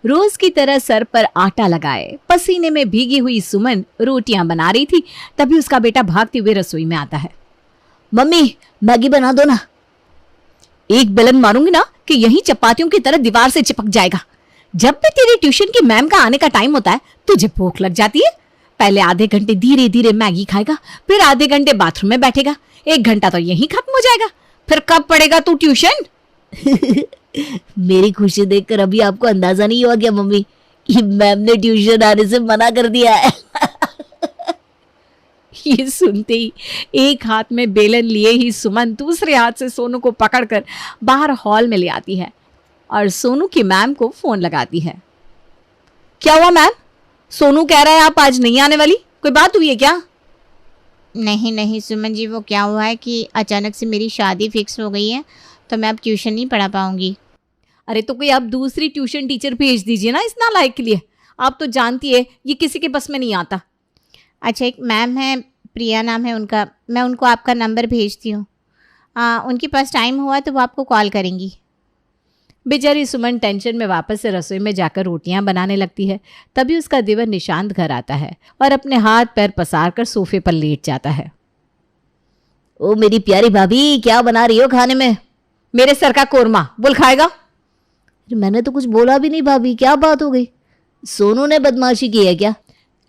रोज की तरह सर पर आटा लगाए पसीने में भीगी हुई सुमन रोटियां बना रही थी। तभी उसका बेटा भागते हुए रसोई में आता है। मम्मी, मैगी बना दो ना। एक बेलन मारूंगी ना कि यही चपातियों की तरह दीवार से चिपक जाएगा। जब भी तेरी ट्यूशन की मैम का आने का टाइम होता है तुझे भूख लग जाती है। पहले आधे घंटे धीरे धीरे मैगी खाएगा, फिर आधे घंटे बाथरूम में बैठेगा, 1 घंटा तो यहीं खत्म हो जाएगा। फिर कब पढ़ेगा तू ट्यूशन? मेरी खुशी देखकर अभी आपको अंदाजा नहीं हुआ क्या मम्मी कि मैम ने ट्यूशन आने से मना कर दिया है? ये सुनते ही एक हाथ में बेलन लिए ही सुमन दूसरे हाथ से सोनू को पकड़कर बाहर हॉल में ले आती है और सोनू की मैम को फोन लगाती है। क्या हुआ मैम? सोनू कह रहा है आप आज नहीं आने वाली, कोई बात हुई है क्या? नहीं नहीं सुमन जी, वो क्या हुआ है कि अचानक से मेरी शादी फिक्स हो गई है तो मैं अब ट्यूशन नहीं पढ़ा पाऊंगी। अरे तो कोई आप दूसरी ट्यूशन टीचर भेज दीजिए ना इस नालायक के लिए। आप तो जानती है ये किसी के बस में नहीं आता। अच्छा, एक मैम है, प्रिया नाम है उनका, मैं उनको आपका नंबर भेजती हूँ। उनके पास टाइम हुआ तो वो आपको कॉल करेंगी। बेचारी सुमन टेंशन में वापस से रसोई में जाकर रोटियां बनाने लगती है। तभी उसका देवर निशांत घर आता है और अपने हाथ पैर पसार कर सोफे पर लेट जाता है। ओ मेरी प्यारी भाभी, क्या बना रही हो खाने में? मेरे सर का कोरमा, बोल खाएगा? मैंने तो कुछ बोला भी नहीं भाभी, क्या बात हो गई? सोनू ने बदमाशी की है क्या?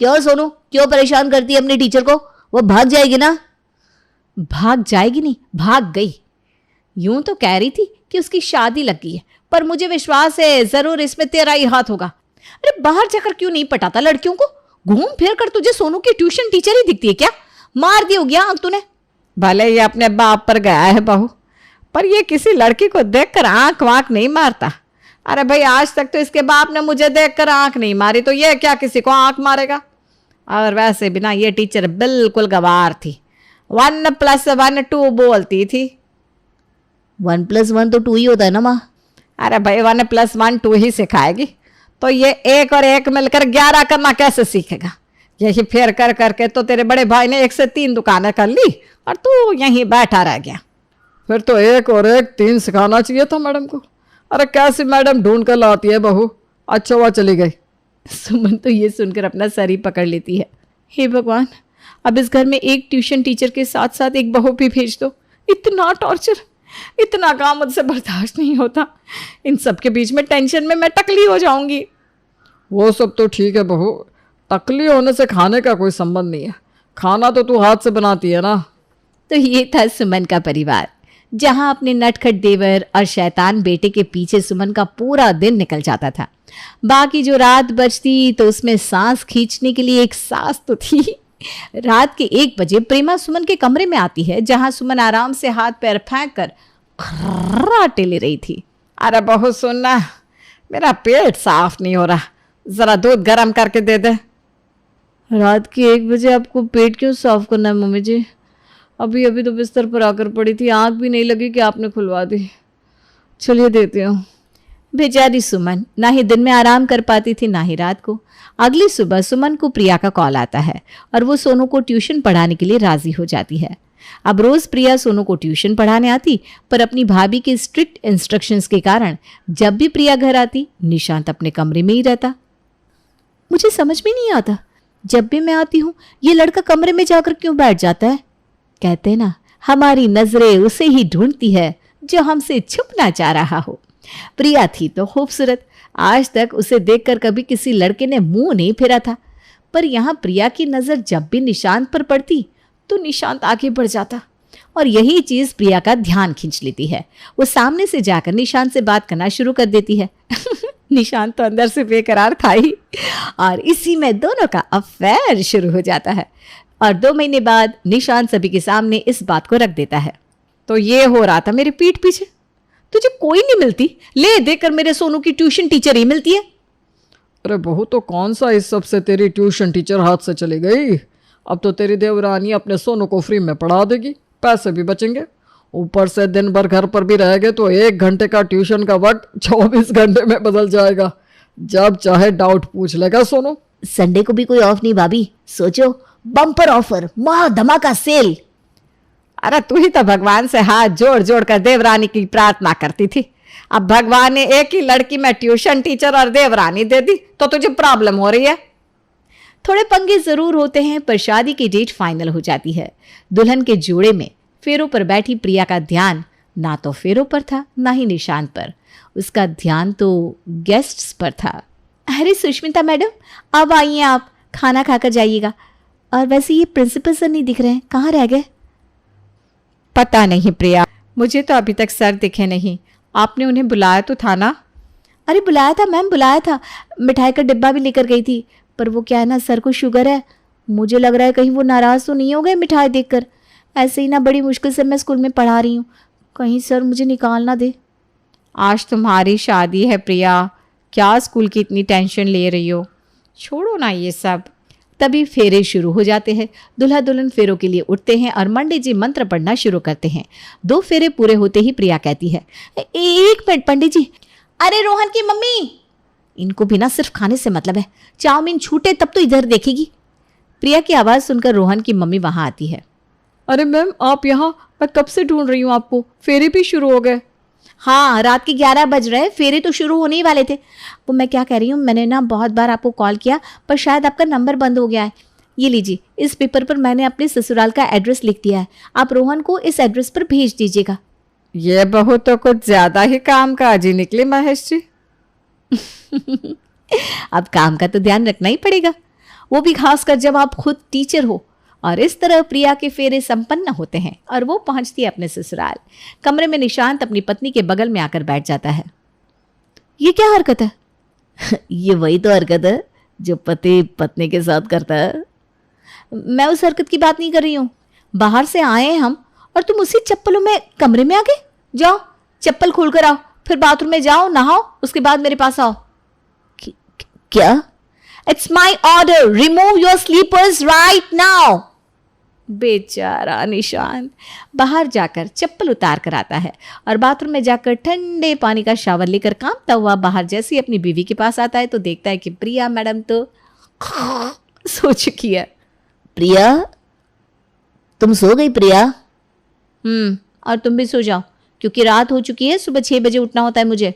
क्यों सोनू, क्यों परेशान करती है अपने टीचर को? वो भाग जाएगी ना? भाग जाएगी नहीं, भाग गई। यूं तो कह रही थी कि उसकी शादी लग गई है, पर मुझे विश्वास है जरूर इसमें तेरा ही हाथ होगा। अरे बाहर जाकर क्यों नहीं पटाता लड़कियों को? घूम फिर कर तुझे सोनू की ट्यूशन टीचर ही दिखती है क्या? मार दी होगी आंख तूने। भले ये अपने बाप पर गया है बहू, पर ये किसी लड़की को देखकर आंख वाँख नहीं मारता। अरे भाई, आज तक तो इसके बाप ने मुझे देखकर आंख नहीं मारी, तो ये क्या किसी को आंख मारेगा? और वैसे भी ना ये टीचर बिल्कुल गवार थी। 1+1 2 बोलती थी। 1+1 तो 2 ही होता है ना माँ? अरे भाई 1+1 2 ही सिखाएगी तो ये 1 और 1 मिलकर 11 करना कैसे सीखेगा? यही फेर कर करके तो तेरे बड़े भाई ने 1 से 3 दुकानें कर ली और तू यहीं बैठा रह गया। फिर तो 1 और 1 3 सिखाना चाहिए था मैडम को। अरे कैसी मैडम ढूंढ कर लाती है बहू। अच्छा हुआ चली गई। सुमन तो ये सुनकर अपना सर ही पकड़ लेती है। हे भगवान, अब इस घर में एक ट्यूशन टीचर के साथ साथ एक बहू भी भेज दो। इतना टॉर्चर, इतना काम मुझसे बर्दाश्त नहीं होता। इन सब के बीच में टेंशन में मैं टकली हो जाऊंगी। वो सब तो ठीक है बहू, टकली होने से खाने का कोई संबंध नहीं है। खाना तो तू हाथ से बनाती है ना। तो ये था सुमन का परिवार, जहां अपने नटखट देवर और शैतान बेटे के पीछे सुमन का पूरा दिन निकल जाता था। बाकी जो रात बचती तो उसमें सांस खींचने के लिए एक सांस तो थी। रात के 1 बजे प्रेमा सुमन के कमरे में आती है, जहां सुमन आराम से हाथ पैर फेंक कर खर्राटे ले रही थी। अरे बहू सुनना, मेरा पेट साफ नहीं हो रहा, जरा दूध गर्म करके दे दे। रात के 1 बजे आपको पेट क्यों साफ करना है मम्मी जी? अभी अभी तो बिस्तर पर आकर पड़ी थी, आंख भी नहीं लगी कि आपने खुलवा दी। चलिए देती हूँ। बेचारी सुमन ना ही दिन में आराम कर पाती थी ना ही रात को। अगली सुबह सुमन को प्रिया का कॉल आता है और वो सोनू को ट्यूशन पढ़ाने के लिए राजी हो जाती है। अब रोज प्रिया सोनू को ट्यूशन पढ़ाने आती, पर अपनी भाभी के स्ट्रिक्ट इंस्ट्रक्शंस के कारण जब भी प्रिया घर आती निशांत अपने कमरे में ही रहता। मुझे समझ में नहीं आता, जब भी मैं आती हूँ ये लड़का कमरे में जाकर क्यों बैठ जाता है? कहते ना, हमारी नजरें उसे ही ढूंढती है जो हमसे छुपना चाह रहा हो। प्रिया थी तो खूबसूरत, आज तक उसे देखकर कभी किसी लड़के ने मुंह नहीं फेरा था, पर यहाँ प्रिया की नजर जब भी निशांत पर पड़ती तो निशांत आगे बढ़ जाता और यही चीज प्रिया का ध्यान खींच लेती है। वो सामने से जाकर निशांत से बात करना शुरू कर देती है। निशांत तो अंदर से बेकरार था ही और इसी में दोनों का अफेयर शुरू हो जाता है और 2 महीने बाद निशांत सभी के सामने इस बात को रख देता है। तो ये हो रहा था मेरे पीठ पीछे, तुझे कोई नहीं मिलती, ले देकर मेरे सोनू की ट्यूशन टीचर ही मिलती है। अरे बहू, तो कौन सा इस सब से तेरी ट्यूशन टीचर हाथ से चली गई? अब तो तेरी देवरानी अपने सोनू को फ्री में पढ़ा देगी, पैसे भी बचेंगे। ऊपर से दिन भर घर पर भी रहेंगे तो 1 घंटे का ट्यूशन का वक्त 24 घंटे में बदल जाएगा। जब चाहे डाउट पूछ लेगा सोनू। संडे को भी कोई ऑफ नहीं भाभी, सोचो बम्पर ऑफर, महा धमाका सेल। अरे तू ही तो भगवान से हाथ जोड़ जोड़ कर देवरानी की प्रार्थना करती थी। अब भगवान ने एक ही लड़की में ट्यूशन टीचर और देवरानी दे दी तो तुझे प्रॉब्लम हो रही है। थोड़े पंगे जरूर होते हैं पर शादी की डेट फाइनल हो जाती है। दुल्हन के जोड़े में फेरों पर बैठी प्रिया का ध्यान ना तो फेरों पर था ना ही निशांत पर, उसका ध्यान तो गेस्ट्स पर था। अरे सुष्मिता मैडम, अब आइए, आप खाना खाकर जाइएगा। और वैसे ये प्रिंसिपल सर नहीं दिख रहे हैं, कहाँ रह गए? पता नहीं प्रिया, मुझे तो अभी तक सर दिखे नहीं। आपने उन्हें बुलाया तो था ना? अरे बुलाया था मैम, बुलाया था। मिठाई का डिब्बा भी लेकर गई थी, पर वो क्या है ना, सर को शुगर है। मुझे लग रहा है कहीं वो नाराज़ तो नहीं हो गए मिठाई देखकर। ऐसे ही ना बड़ी मुश्किल से मैं स्कूल में पढ़ा रही हूँ, कहीं सर मुझे निकाल ना दे। आज तुम्हारी शादी है प्रिया, क्या स्कूल की इतनी टेंशन ले रही हो? छोड़ो ना ये सब। तभी फेरे शुरू हो जाते हैं। दूल्हा दुल्हन फेरों के लिए उठते हैं और पंडित जी मंत्र पढ़ना शुरू करते हैं। 2 फेरे पूरे होते ही प्रिया कहती है, एक मिनट पंडित जी। अरे रोहन की मम्मी, इनको भी ना सिर्फ खाने से मतलब है, चाउमीन छूटे तब तो इधर देखेगी। प्रिया की आवाज़ सुनकर रोहन की मम्मी वहां आती है। अरे मैम आप यहाँ, मैं कब से ढूंढ रही हूँ आपको, फेरे भी शुरू हो गए। हाँ, रात के 11 बज रहे, फेरे तो शुरू होने ही वाले थे। वो मैं क्या कह रही हूँ, मैंने ना बहुत बार आपको कॉल किया पर शायद आपका नंबर बंद हो गया है। ये लीजिए, इस पेपर पर मैंने अपने ससुराल का एड्रेस लिख दिया है, आप रोहन को इस एड्रेस पर भेज दीजिएगा। ये बहू तो कुछ ज्यादा ही काम काजी निकली महेश जी। अब काम का तो ध्यान रखना ही पड़ेगा, वो भी खासकर जब आप खुद टीचर हो। और इस तरह प्रिया के फेरे संपन्न होते हैं और वो पहुंचती है अपने ससुराल। कमरे में निशांत अपनी पत्नी के बगल में आकर बैठ जाता है। ये क्या हरकत है? ये वही तो हरकत है जो पति पत्नी के साथ करता है। मैं उस हरकत की बात नहीं कर रही हूँ। बाहर से आए हैं हम और तुम उसी चप्पलों में कमरे में आ गए। जाओ चप्पल खोल कर आओ, फिर बाथरूम में जाओ, नहाओ, उसके बाद मेरे पास आओ। क्या? It's my order, remove your slippers right now. बेचारा निशांत बाहर जाकर चप्पल उतार कर आता है और बाथरूम में जाकर ठंडे पानी का शावर लेकर कांपता हुआ बाहर जैसे ही अपनी बीवी के पास आता है तो देखता है कि प्रिया मैडम तो सो चुकी है। प्रिया, तुम सो गई प्रिया? और तुम भी सो जाओ क्योंकि रात हो चुकी है, सुबह 6 बजे उठना होता है मुझे।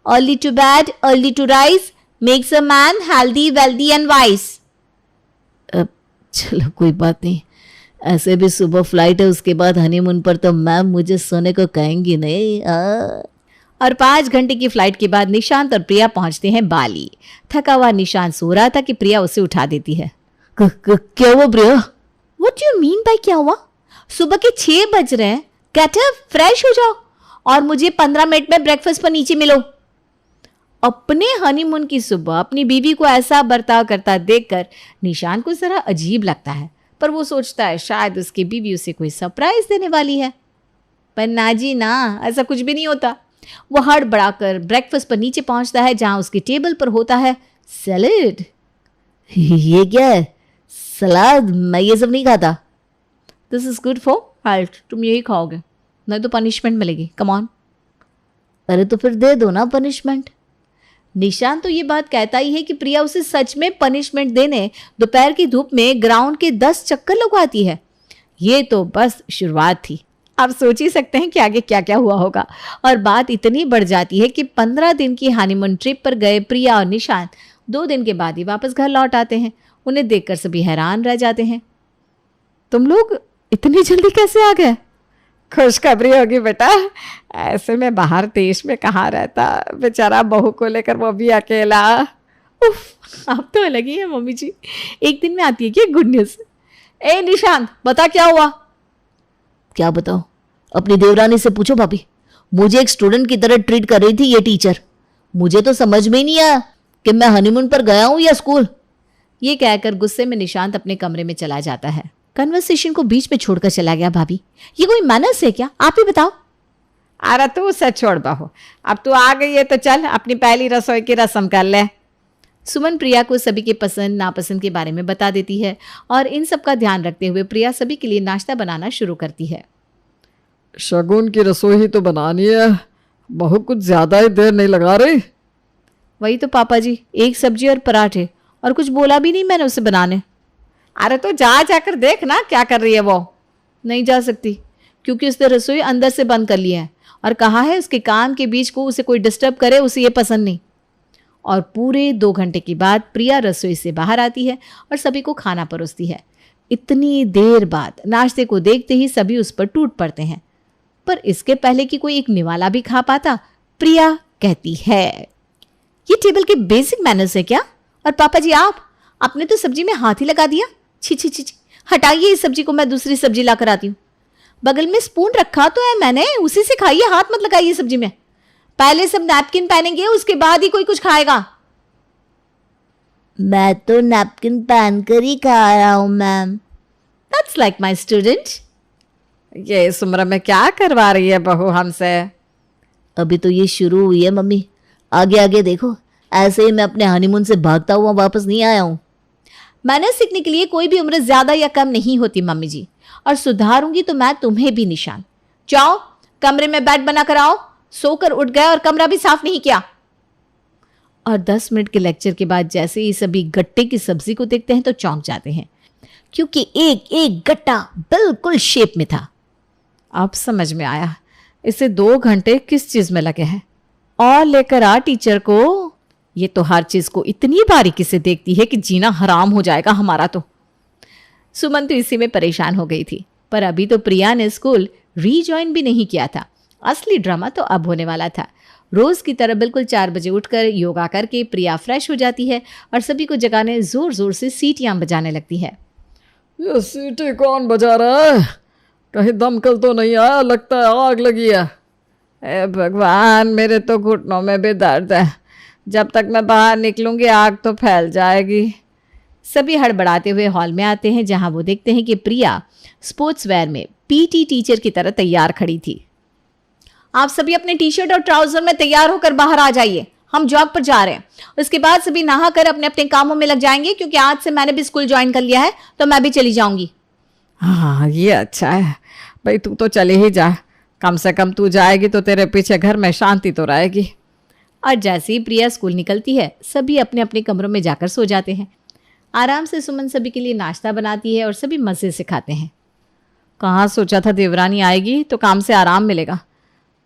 Early to bed early to rise makes a man healthy wealthy and wise. चलो कोई बात नहीं, ऐसे भी सुबह फ्लाइट है, उसके बाद हनीमून पर तो मैम मुझे सोने को कहेंगी नहीं। और 5 घंटे की फ्लाइट के बाद निशांत और प्रिया पहुंचते हैं बाली। थका हुआ निशांत सो रहा था कि प्रिया उसे उठा देती है। क्या हुआ प्रिया? व्हाट यू मीन बाय क्या हुआ? सुबह के 6 बज रहे हैं, गेट अप, फ्रेश हो जाओ और मुझे 15 मिनट में ब्रेकफास्ट पर नीचे मिलो। अपने हनीमून की सुबह अपनी बीवी को ऐसा बर्ताव करता देखकर निशांत को जरा अजीब लगता है, पर वो सोचता है शायद उसकी बीवी उसे कोई सरप्राइज देने वाली है। पर ना जी ना, ऐसा कुछ भी नहीं होता। वो हड़बड़ाकर ब्रेकफास्ट पर नीचे पहुंचता है जहां उसकी टेबल पर होता है सैलेड। ये क्या है? सलाद? मैं ये सब नहीं खाता। This is good for health, तुम यही खाओगे, नहीं तो पनिशमेंट मिलेगी। Come on. अरे तो फिर दे दो ना पनिशमेंट। निशांत तो ये बात कहता ही है कि प्रिया उसे सच में पनिशमेंट देने दोपहर की धूप में ग्राउंड के 10 चक्कर लगवाती है। ये तो बस शुरुआत थी, आप सोच ही सकते हैं कि आगे क्या क्या हुआ होगा। और बात इतनी बढ़ जाती है कि 15 दिन की हनीमून ट्रिप पर गए प्रिया और निशांत 2 दिन के बाद ही वापस घर लौट आते हैं। उन्हें देखकर सभी हैरान रह जाते हैं। तुम लोग इतनी जल्दी कैसे आ गए? खुशखबरी होगी बेटा, ऐसे में बाहर देश में कहाँ रहता बेचारा, बहू को लेकर वो भी अकेला। उफ, आप तो अलग ही है मम्मी जी, एक दिन में आती है क्या गुड न्यूज़। ए निशांत, बता क्या हुआ? क्या बताओ? अपनी देवरानी से पूछो भाभी। मुझे एक स्टूडेंट की तरह ट्रीट कर रही थी ये टीचर। मुझे तो समझ में ही नहीं आया कि मैं हनीमून पर गया हूं या स्कूल। ये कहकर गुस्से में निशांत अपने कमरे में चला जाता है। कन्वर्सेशन को बीच में छोड़कर चला गया। भाभी, ये कोई मैनर्स है क्या? आप ही बताओ। अरे तू उसे छोड़ बहू, अब तू आ गई है तो चल अपनी पहली रसोई की रस्म कर ले। सुमन प्रिया को सभी के पसंद नापसंद के बारे में बता देती है और इन सब का ध्यान रखते हुए प्रिया सभी के लिए नाश्ता बनाना शुरू करती है। शगुन की रसोई ही तो बनानी है, बहू कुछ ज्यादा ही देर नहीं लगा रही। वही तो पापा जी, एक सब्जी और पराठे, और कुछ बोला भी नहीं मैंने उसे बनाने। अरे तो जाकर देख ना क्या कर रही है वो। नहीं जा सकती क्योंकि उसने रसोई अंदर से बंद कर ली है और कहा है उसके काम के बीच को उसे कोई डिस्टर्ब करे उसे ये पसंद नहीं। और पूरे 2 घंटे के बाद प्रिया रसोई से बाहर आती है और सभी को खाना परोसती है। इतनी देर बाद नाश्ते को देखते ही सभी उस पर टूट पड़ते हैं, पर इसके पहले कि कोई एक निवाला भी खा पाता, प्रिया कहती है, ये टेबल के बेसिक मैनर्स है क्या? और पापा जी आपने तो सब्जी में हाथ ही लगा दिया। छी छी छी छी, हटाइए इस सब्जी को, मैं दूसरी सब्जी ला कर आती हूँ। बगल में स्पून रखा तो है मैंने, उसी से खाइए, हाथ मत लगाइए सब्जी में। पहले सब नैपकिन पहनेंगे, उसके बाद ही कोई कुछ खाएगा। मैं तो नैपकिन पहन कर ही खा रहा हूँ ma'am. That's like my student. ये इस उम्र में क्या करवा रही है बहू हमसे? अभी तो ये शुरू हुई है मम्मी, आगे आगे देखो। ऐसे ही मैं अपने हनीमून से भागता हुआ वापस नहीं आया हूँ। मैंने सीखने के लिए कोई भी उम्र ज्यादा या कम नहीं होती मम्मी जी, और सुधारूंगी तो मैं तुम्हें भी निशान। जाओ कमरे में बेड बना कर आओ। सोकर उठ गए और कमरा भी साफ नहीं किया। और 10 मिनट के लेक्चर के बाद जैसे ही सभी गट्टे की सब्जी को देखते हैं तो चौंक जाते हैं, क्योंकि एक एक गट्टा बिल्कुल शेप में था। अब समझ में आया इसे 2 घंटे किस चीज में लगे हैं। और लेकर आ टीचर को। ये तो हर चीज को इतनी बारीकी से देखती है कि जीना हराम हो जाएगा हमारा तो। सुमन तो इसी में परेशान हो गई थी, पर अभी तो प्रिया ने स्कूल रीजॉइन भी नहीं किया था। असली ड्रामा तो अब होने वाला था। रोज की तरह बिल्कुल 4 बजे उठकर योगा करके प्रिया फ्रेश हो जाती है और सभी को जगाने जोर जोर से सीटियां बजाने लगती है। ये सीटी कौन बजा रहा है? कहीं दमकल तो नहीं आया? लगता है आग लगी है। ए भगवान, मेरे तो घुटनों में भी दर्द है। जब तक मैं बाहर निकलूंगी आग तो फैल जाएगी। सभी हड़बड़ाते हुए हॉल में आते हैं, जहां वो देखते हैं कि प्रिया स्पोर्ट्स वेयर में पीटी टीचर की तरह तैयार खड़ी थी। आप सभी अपने टी शर्ट और ट्राउजर में तैयार होकर बाहर आ जाइए, हम जॉब पर जा रहे हैं। उसके बाद सभी नहा कर अपने अपने कामों में लग जाएंगे, क्योंकि आज से मैंने भी स्कूल ज्वाइन कर लिया है, तो मैं भी चली जाऊंगी। हाँ ये अच्छा है भाई, तू तो चली ही जा। कम से कम तू जाएगी तो तेरे पीछे घर में शांति तो रहेगी। और जैसे ही प्रिया स्कूल निकलती है सभी अपने अपने कमरों में जाकर सो जाते हैं। आराम से सुमन सभी के लिए नाश्ता बनाती है और सभी मज़े से खाते हैं। कहाँ सोचा था देवरानी आएगी तो काम से आराम मिलेगा।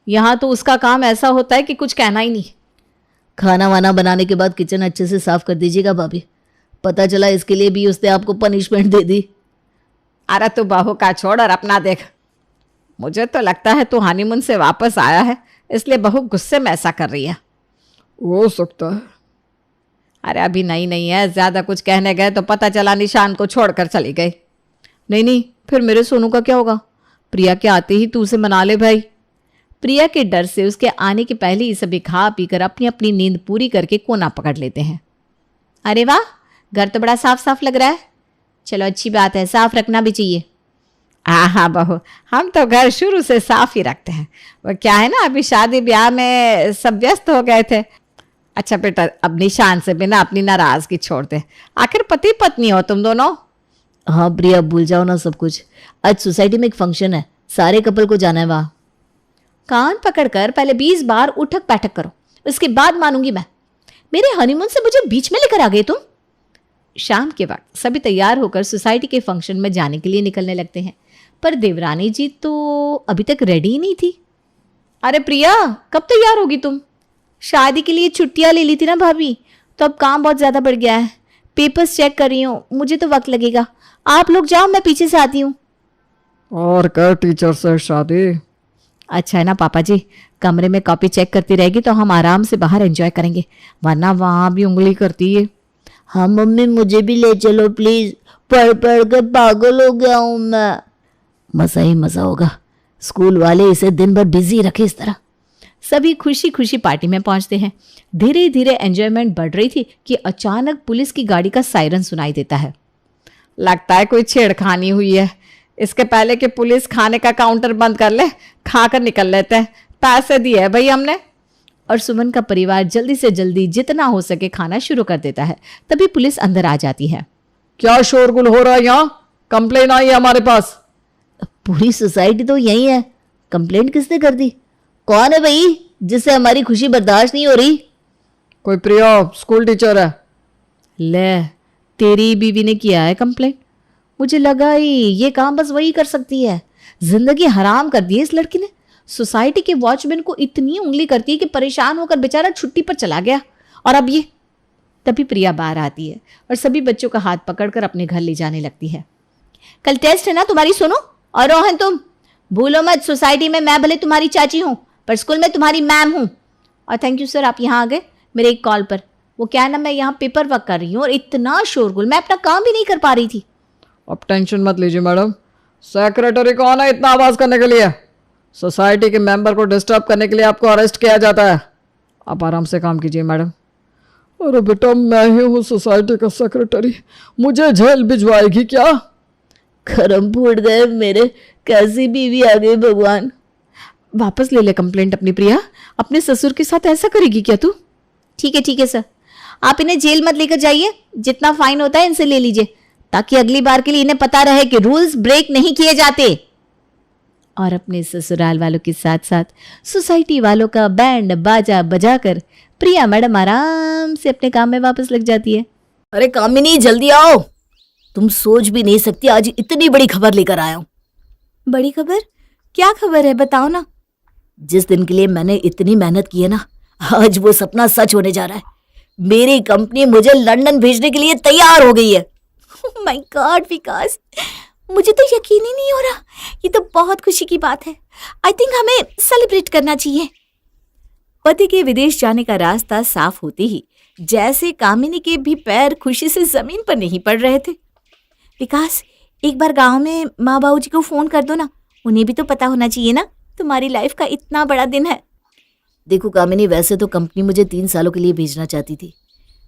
यहाँ तो उसका काम ऐसा होता है कि कुछ कहना ही नहीं। खाना वाना बनाने के बाद किचन अच्छे से साफ कर दीजिएगा भाभी। पता चला इसके लिए भी उसने आपको पनिशमेंट दे दी। अरे तू बहू का छोड़ और अपना देख। मुझे तो लगता है तू हनीमून से वापस आया है, इसलिए बहू गुस्से में ऐसा कर रही है। हो सकता है। अरे अभी नहीं है, ज़्यादा कुछ कहने गए तो पता चला निशान को छोड़कर चली गई। नहीं, फिर मेरे सोनू का क्या होगा? प्रिया के आते ही तू उसे मना ले भाई। प्रिया के डर से उसके आने के पहले ही सभी खा पीकर अपनी अपनी नींद पूरी करके कोना पकड़ लेते हैं। अरे वाह, घर तो बड़ा साफ साफ लग रहा है। चलो अच्छी बात है, साफ रखना भी चाहिए। हाँ बहू, हम तो घर शुरू से साफ ही रखते हैं। वो क्या है ना, अभी शादी ब्याह में सब व्यस्त हो गए थे। अच्छा बेटा, अब निशान से बिना अपनी नाराजगी छोड़ दे। आखिर पति पत्नी हो तुम दोनों। हाँ प्रिया, भूल जाओ ना सब कुछ। आज सोसाइटी में एक फंक्शन है, सारे कपल को जाना है वहाँ। कान पकड़कर पहले 20 बार उठक बैठक करो, उसके बाद मानूंगी मैं। मेरे हनीमून से मुझे बीच में लेकर आ गए तुम। शाम के वक्त सभी तैयार होकर सोसाइटी के फंक्शन में जाने के लिए निकलने लगते हैं, पर देवरानी जी तो अभी तक रेडी ही नहीं थी। अरे प्रिया, कब तैयार होगी तुम? शादी के लिए छुट्टियां ले ली थी ना भाभी, तो अब काम बहुत ज़्यादा बढ़ गया है। पेपर्स चेक कर रही हूँ, मुझे तो वक्त लगेगा। आप लोग जाओ, मैं पीछे से आती हूँ। और कर टीचर से शादी। अच्छा है ना पापा जी, कमरे में कॉपी चेक करती रहेगी तो हम आराम से बाहर एंजॉय करेंगे, वरना वहाँ भी उंगली करती है। हाँ मम्मी, मुझे भी ले चलो प्लीज, पढ़ पढ़ कर पागल हो गया हूँ मैं। मज़ा ही मज़ा होगा, स्कूल वाले इसे दिन भर बिजी रखे इस तरह। सभी खुशी खुशी पार्टी में पहुंचते हैं। धीरे धीरे एंजॉयमेंट बढ़ रही थी कि अचानक पुलिस की गाड़ी का सायरन सुनाई देता है। लगता है कोई छेड़खानी हुई है। इसके पहले कि पुलिस खाने का काउंटर बंद कर ले, खाकर निकल लेते हैं। पैसे दिए है भाई हमने। और सुमन का परिवार जल्दी से जल्दी जितना हो सके खाना शुरू कर देता है। तभी पुलिस अंदर आ जाती है। क्या शोरगुल हो रहा है यहाँ? कंप्लेन आई है हमारे पास। पूरी सोसाइटी तो यही है, कंप्लेंट किसने कर दी? कौन है भाई जिससे हमारी खुशी बर्दाश्त नहीं हो रही? कोई प्रिया स्कूल टीचर है। ले, तेरी बीवी ने किया है कंप्लेंट? मुझे लगा ही ये काम बस वही कर सकती है। जिंदगी हराम कर दी है इस लड़की ने। सोसाइटी के वॉचमैन को इतनी उंगली करती है कि परेशान होकर बेचारा छुट्टी पर चला गया। और अब ये। तभी प्रिया बाहर आती है और सभी बच्चों का हाथ पकड़कर अपने घर ले जाने लगती है। कल टेस्ट है ना तुम्हारी सोनू। और रोहन तुम भूलो मत, सोसाइटी में मैं भले तुम्हारी चाची हूं पर स्कूल में तुम्हारी मैम हूं। और थैंक यू सर, आप यहाँ आ गए मेरे एक कॉल पर। वो क्या है ना, मैं यहाँ पेपर वर्क कर रही हूँ और इतना शोरगुल, मैं अपना काम भी नहीं कर पा रही थी। अब टेंशन मत लीजिए मैडम, सेक्रेटरी कौन है इतना आवाज़ करने के लिए? सोसाइटी के मेंबर को डिस्टर्ब करने के लिए आपको अरेस्ट किया जाता है। आप आराम से काम कीजिए मैडम। अरे बेटा, मैं ही हूँ सोसाइटी का सेक्रेटरी, मुझे जेल भिजवाएगी क्या? खरम फूट गए मेरे, कैसी बीवी आ गई भगवान। वापस ले ले कंप्लेंट अपनी प्रिया, अपने ससुर के साथ ऐसा करेगी क्या तू? ठीक है सर, आप इन्हें जेल मत लेकर जाइए, जितना फाइन होता है इनसे ले लीजिए, ताकि अगली बार के लिए इन्हें पता रहे कि रूल्स ब्रेक नहीं किए जाते। और अपने ससुराल वालों के साथ साथ सोसाइटी वालों का बैंड बाजा बजाकर प्रिया मैडम आराम से अपने काम में वापस लग जाती है। अरे कामिनी जल्दी आओ, तुम सोच भी नहीं सकती आज इतनी बड़ी खबर लेकर आया हूं। बड़ी खबर? क्या खबर है, बताओ ना। जिस दिन के लिए मैंने इतनी मेहनत की है ना, आज वो सपना सच होने जा रहा है। मेरी कंपनी मुझे लंदन भेजने के लिए तैयार हो गई है। ओह माय गॉड विकास, मुझे तो यकीन ही नहीं हो रहा। ये तो बहुत खुशी की बात है। आई थिंक हमें सेलिब्रेट करना चाहिए। पति के विदेश जाने का रास्ता साफ होते ही जैसे कामिनी के भी पैर खुशी से जमीन पर नहीं पड़ रहे थे। विकास, एक बार गांव में माँ बाबू जी को फोन कर दो ना, उन्हें भी तो पता होना चाहिए ना, तुम्हारी लाइफ का इतना बड़ा दिन है। देखो कामिनी, वैसे तो कंपनी मुझे 3 सालों के लिए भेजना चाहती थी,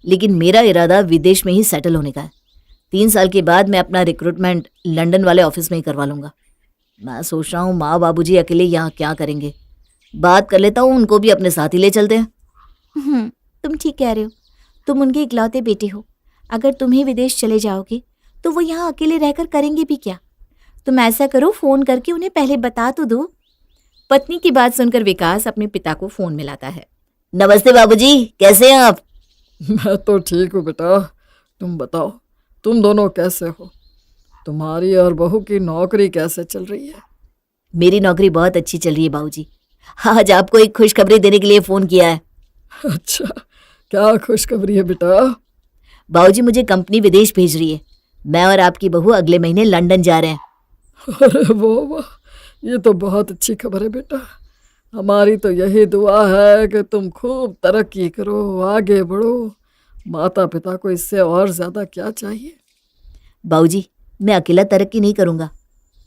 लेकिन मेरा इरादा विदेश में ही सेटल होने का है। 3 साल के बाद मैं अपना रिक्रूटमेंट लंदन वाले ऑफिस में ही करवा लूँगा। मैं सोच रहा हूँ माँ बाबूजी अकेले यहाँ क्या करेंगे, बात कर लेता हूँ, उनको भी अपने साथ ही ले चलते हैं। तुम ठीक कह रहे हो, तुम उनके इकलौते बेटे हो। अगर तुम ही विदेश चले जाओगे तो वो यहाँ अकेले रहकर करेंगे भी क्या। तुम ऐसा करो, फोन करके उन्हें पहले बता तो दो। पत्नी की बात सुनकर विकास अपने पिता को फोन मिलाता है। नमस्ते बाबूजी, कैसे हैं आप? मैं तो ठीक हूँ बेटा, तुम बताओ तुम दोनों कैसे हो? तुम्हारी और बहू की नौकरी कैसे चल रही है? मेरी नौकरी बहुत अच्छी चल रही है बाबूजी। आज आपको एक खुशखबरी देने के लिए फ़ोन किया है। अच्छा, क्या खुशखबरी है बेटा? बाबूजी, मुझे कंपनी विदेश भेज रही है। मैं और आपकी बहू अगले महीने लंदन जा रहे हैं। अरे वाह, ये तो बहुत अच्छी खबर है बेटा। हमारी तो यही दुआ है कि तुम खूब तरक्की करो, आगे बढ़ो। माता पिता को इससे और ज़्यादा क्या चाहिए? बाबूजी, मैं अकेला तरक्की नहीं करूँगा।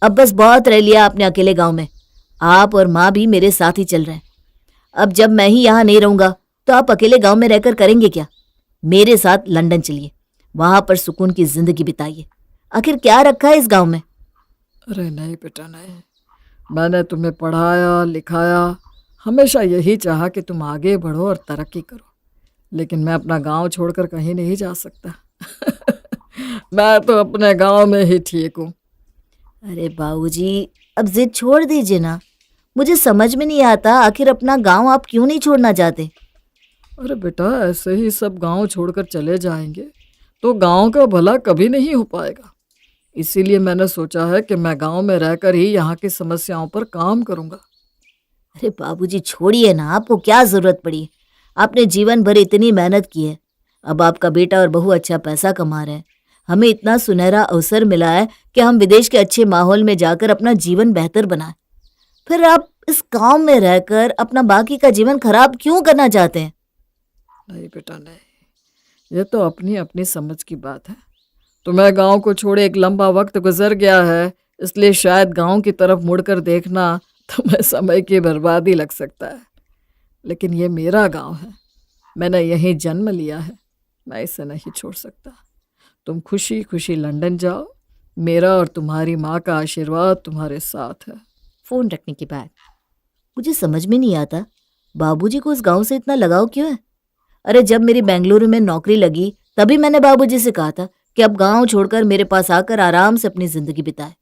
अब बस बहुत रह लिया आपने अकेले गांव में। आप और माँ भी मेरे साथ ही चल रहे हैं। अब जब मैं ही यहाँ नहीं रहूँगा तो आप अकेले गांव में रहकर करेंगे क्या? मेरे साथ लंदन चलिए, वहाँ पर सुकून की जिंदगी बिताइए। आखिर क्या रखा है इस गांव में? अरे नहीं बेटा नहीं, मैंने तुम्हें पढ़ाया लिखाया, हमेशा यही चाहा कि तुम आगे बढ़ो और तरक्की करो, लेकिन मैं अपना गांव छोड़कर कहीं नहीं जा सकता। मैं तो अपने गांव में ही ठीक हूँ। अरे बाबूजी, अब जिद छोड़ दीजिए ना। मुझे समझ में नहीं आता आखिर अपना गांव आप क्यों नहीं छोड़ना चाहते? अरे बेटा, ऐसे ही सब गांव छोड़कर चले जाएंगे तो गांव का भला कभी नहीं हो पाएगा। इसीलिए मैंने सोचा है कि मैं गांव में रहकर ही यहाँ की समस्याओं पर काम करूँगा। अरे बाबूजी छोड़िए ना, आपको क्या ज़रूरत पड़ी? आपने जीवन भर इतनी मेहनत की है, अब आपका बेटा और बहू अच्छा पैसा कमा रहे हैं। हमें इतना सुनहरा अवसर मिला है कि हम विदेश के अच्छे माहौल में जाकर अपना जीवन बेहतर बनाएं। फिर आप इस गांव में रहकर अपना बाकी का जीवन खराब क्यों करना चाहते हैं? नहीं बेटा नहीं, ये तो अपनी अपनी समझ की बात है। तुम्हें गांव को छोड़े एक लंबा वक्त गुजर गया है, इसलिए शायद गांव की तरफ मुड़कर देखना तुम्हें समय की बर्बादी लग सकता है, लेकिन ये मेरा गांव है, मैंने यहीं जन्म लिया है, मैं इसे नहीं छोड़ सकता। तुम खुशी खुशी लंदन जाओ, मेरा और तुम्हारी माँ का आशीर्वाद तुम्हारे साथ है। फोन रखने के बाद मुझे समझ में नहीं आता बाबूजी को इस गांव से इतना लगाव क्यों है। अरे जब मेरी बेंगलुरु में नौकरी लगी तभी मैंने बाबूजी से कहा था कि अब गांव छोड़कर मेरे पास आकर आराम से अपनी जिंदगी बिताए,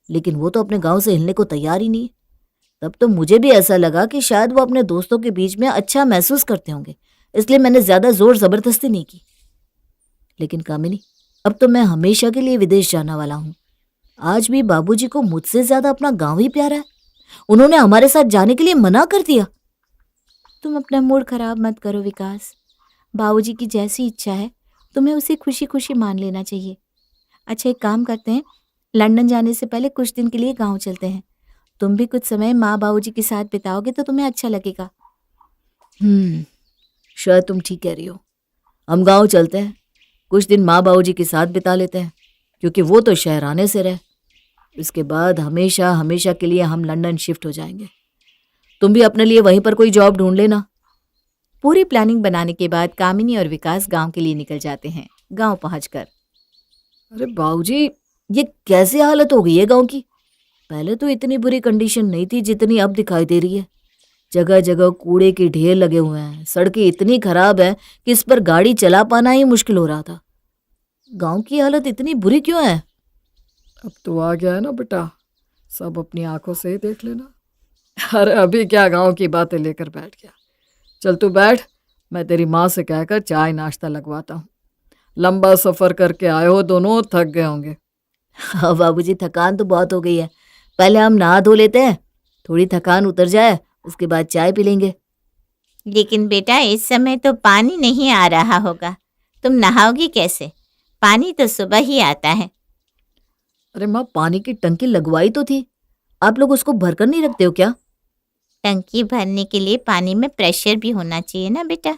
लेकिन वो तो अपने गांव से हिलने को तैयार ही नहीं है। तब तो मुझे भी ऐसा लगा कि शायद वो अपने दोस्तों के बीच में अच्छा महसूस करते होंगे, इसलिए मैंने ज्यादा जोर जबरदस्ती नहीं की। लेकिन कामिनी, अब तो मैं हमेशा के लिए विदेश जाने वाला हूँ। आज भी बाबूजी को मुझसे ज्यादा अपना गांव ही प्यारा है। उन्होंने हमारे साथ जाने के लिए मना कर दिया। तुम अपना मूड खराब मत करो विकास। बाबूजी की जैसी इच्छा है तुम्हें उसे खुशी खुशी मान लेना चाहिए। अच्छा एक काम करते हैं, लंदन जाने से पहले कुछ दिन के लिए गांव चलते हैं। तुम भी कुछ समय माँ बाबूजी के साथ बिताओगे तो तुम्हें अच्छा लगेगा। शायद तुम ठीक कह रही हो। हम गांव चलते हैं, कुछ दिन माँ बाबूजी के साथ बिता लेते हैं, क्योंकि वो तो शहर आने से रहे। इसके बाद हमेशा हमेशा के लिए हम लंदन शिफ्ट हो जाएंगे। तुम भी अपने लिए वहीं पर कोई जॉब ढूंढ लेना। पूरी प्लानिंग बनाने के बाद कामिनी और विकास गांव के लिए निकल जाते हैं। गांव पहुंचकर अरे बाबूजी, ये कैसी हालत हो गई है गांव की? पहले तो इतनी बुरी कंडीशन नहीं थी जितनी अब दिखाई दे रही है। जगह जगह कूड़े के ढेर लगे हुए हैं, सड़कें इतनी खराब है कि इस पर गाड़ी चला पाना ही मुश्किल हो रहा था। गांव की हालत इतनी बुरी क्यों है? अब तो आ गया है ना बेटा, सब अपनी आंखों से ही देख लेना। अरे अभी क्या गांव की बातें लेकर बैठ गया। चल तू बैठ, मैं तेरी माँ से कहकर चाय नाश्ता लगवाता हूँ। लंबा सफ़र करके आए हो दोनों, थक गए होंगे। हाँ बाबूजी, थकान तो बहुत हो गई है। पहले हम नहा धो लेते हैं, थोड़ी थकान उतर जाए, उसके बाद चाय पी लेंगे। लेकिन बेटा इस समय तो पानी नहीं आ रहा होगा, तुम नहाओगी कैसे? पानी तो सुबह ही आता है। अरे माँ, पानी की टंकी लगवाई तो थी, आप लोग उसको भरकर नहीं रखते हो क्या? टंकी भरने के लिए पानी में प्रेशर भी होना चाहिए ना बेटा।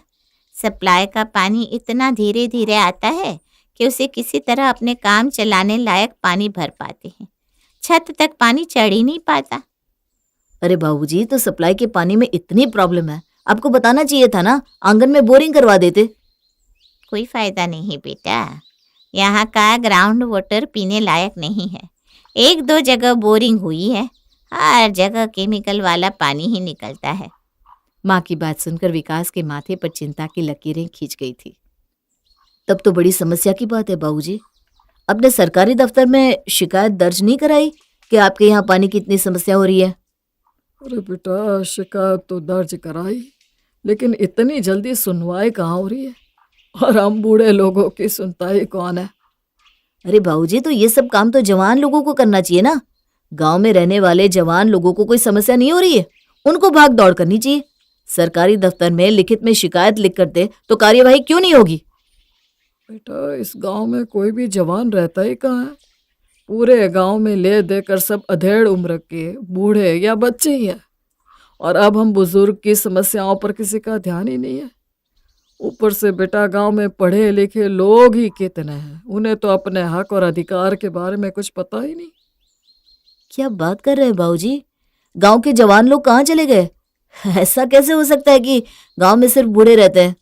सप्लाई का पानी इतना धीरे धीरे आता है कि उसे किसी तरह अपने काम चलाने लायक पानी भर पाते हैं। छत तक पानी चढ़ ही नहीं पाता। अरे बाबूजी, तो सप्लाई के पानी में इतनी प्रॉब्लम है, आपको बताना चाहिए था ना, आंगन में बोरिंग करवा देते। कोई फायदा नहीं बेटा, यहाँ का ग्राउंड वाटर पीने लायक नहीं है। एक दो जगह बोरिंग हुई है, हर जगह केमिकल वाला पानी ही निकलता है। माँ की बात सुनकर विकास के माथे पर चिंता की लकीरें खींच गई थी। तब तो बड़ी समस्या की बात है बाबूजी। अपने सरकारी दफ्तर में शिकायत दर्ज नहीं कराई कि आपके यहाँ पानी की इतनी समस्या हो रही है? अरे बेटा, शिकायत तो दर्ज कराई, लेकिन इतनी जल्दी सुनवाई कहाँ हो रही है, और हम बूढ़े लोगों की सुनता ही कौन है। अरे बाबूजी, तो ये सब काम तो जवान लोगों को करना चाहिए ना। गांव में रहने वाले जवान लोगों को कोई समस्या नहीं हो रही है, उनको भाग दौड़ करनी चाहिए। सरकारी दफ्तर में लिखित में शिकायत लिख कर दे तो कार्यवाही क्यों नहीं होगी? बेटा, इस गांव में कोई भी जवान रहता ही कहाँ है। पूरे गांव में ले देकर सब अधेड़ उम्र के बूढ़े या बच्चे ही हैं, और अब हम बुजुर्ग की समस्याओं पर किसी का ध्यान ही नहीं है। ऊपर से बेटा, गांव में पढ़े लिखे लोग ही कितने हैं, उन्हें तो अपने हक और अधिकार के बारे में कुछ पता ही नहीं। क्या बात कर रहे हैं बाबूजी? गांव के जवान लोग कहाँ चले गए? ऐसा कैसे हो सकता है कि गांव में सिर्फ बूढ़े रहते हैं?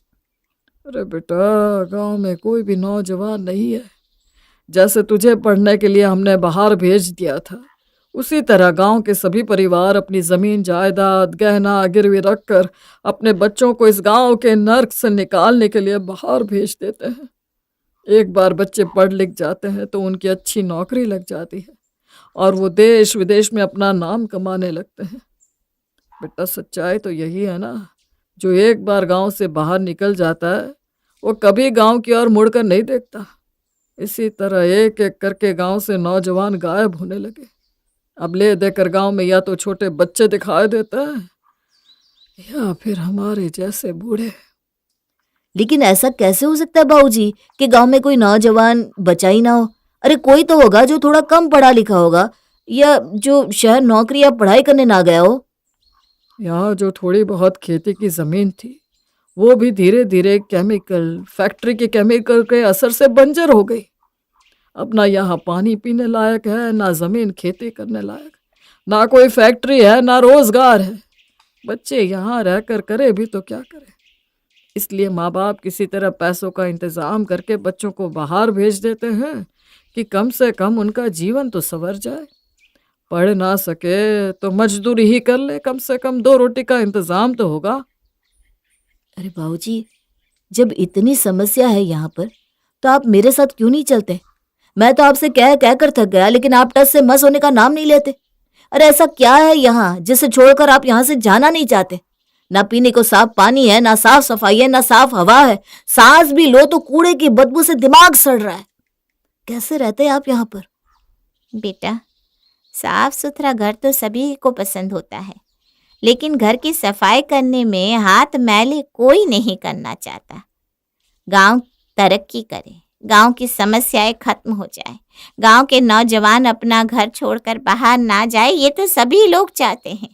अरे बेटा, गांव में कोई भी नौजवान नहीं है। जैसे तुझे पढ़ने के लिए हमने बाहर भेज दिया था, उसी तरह गांव के सभी परिवार अपनी जमीन जायदाद गहना गिरवी रखकर अपने बच्चों को इस गांव के नर्क से निकालने के लिए बाहर भेज देते हैं। एक बार बच्चे पढ़ लिख जाते हैं तो उनकी अच्छी नौकरी लग जाती है, और वो देश विदेश में अपना नाम कमाने लगते हैं। बेटा, सच्चाई तो यही है ना, जो एक बार गांव से बाहर निकल जाता है वो कभी गांव की ओर मुड़कर नहीं देखता। इसी तरह एक एक करके गांव से नौजवान गायब होने लगे। अब ले देकर गांव में या तो छोटे बच्चे दिखाई देते हैं या फिर हमारे जैसे बूढ़े। लेकिन ऐसा कैसे हो सकता है बाबूजी कि गांव में कोई नौजवान बचा ही ना हो? अरे कोई तो होगा जो थोड़ा कम पढ़ा लिखा होगा, या जो शहर नौकरी या पढ़ाई करने ना गया हो। यहाँ जो थोड़ी बहुत खेती की जमीन थी वो भी धीरे धीरे फैक्ट्री के केमिकल के असर से बंजर हो गई। अब ना यहाँ पानी पीने लायक है, ना जमीन खेती करने लायक, ना कोई फैक्ट्री है, ना रोजगार है। बच्चे यहाँ रहकर करे भी तो क्या करें। इसलिए माँ बाप किसी तरह पैसों का इंतजाम करके बच्चों को बाहर भेज देते हैं कि कम से कम उनका जीवन तो संवर जाए। पढ़ ना सके तो मजदूरी ही कर ले, कम से कम 2 रोटी का इंतजाम तो होगा। अरे बाबूजी, जब इतनी समस्या है यहाँ पर तो आप मेरे साथ क्यों नहीं चलते? मैं तो आपसे कह कर थक गया, लेकिन आप टस से मस होने का नाम नहीं लेते। अरे ऐसा क्या है यहाँ जिसे छोड़कर आप यहाँ से जाना नहीं चाहते? ना पीने को साफ पानी है, ना साफ सफाई है, ना साफ हवा है। सांस भी लो तो कूड़े की बदबू से दिमाग सड़ रहा है। कैसे रहते हैं आप यहाँ पर? बेटा, साफ सुथरा घर तो सभी को पसंद होता है, लेकिन घर की सफाई करने में हाथ मैले कोई नहीं करना चाहता। गांव तरक्की करे, गांव की समस्याएं खत्म हो जाए, गांव के नौजवान अपना घर छोड़कर बाहर ना जाए, ये तो सभी लोग चाहते हैं,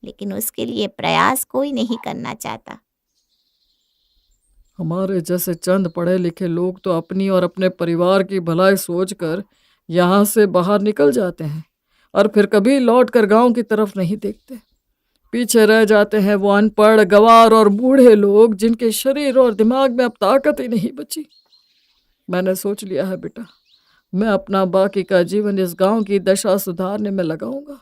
लेकिन उसके लिए प्रयास कोई नहीं करना चाहता। हमारे जैसे चंद पढ़े लिखे लोग तो अपनी और अपने परिवार की भलाई सोचकर यहाँ से बाहर निकल जाते हैं और फिर कभी लौट कर गाँव की तरफ नहीं देखते। पीछे रह जाते हैं वो अनपढ़, गंवार और बूढ़े लोग जिनके शरीर और दिमाग में अब ताकत ही नहीं बची। मैंने सोच लिया है बेटा, मैं अपना बाकी का जीवन इस गांव की दशा सुधारने में लगाऊंगा।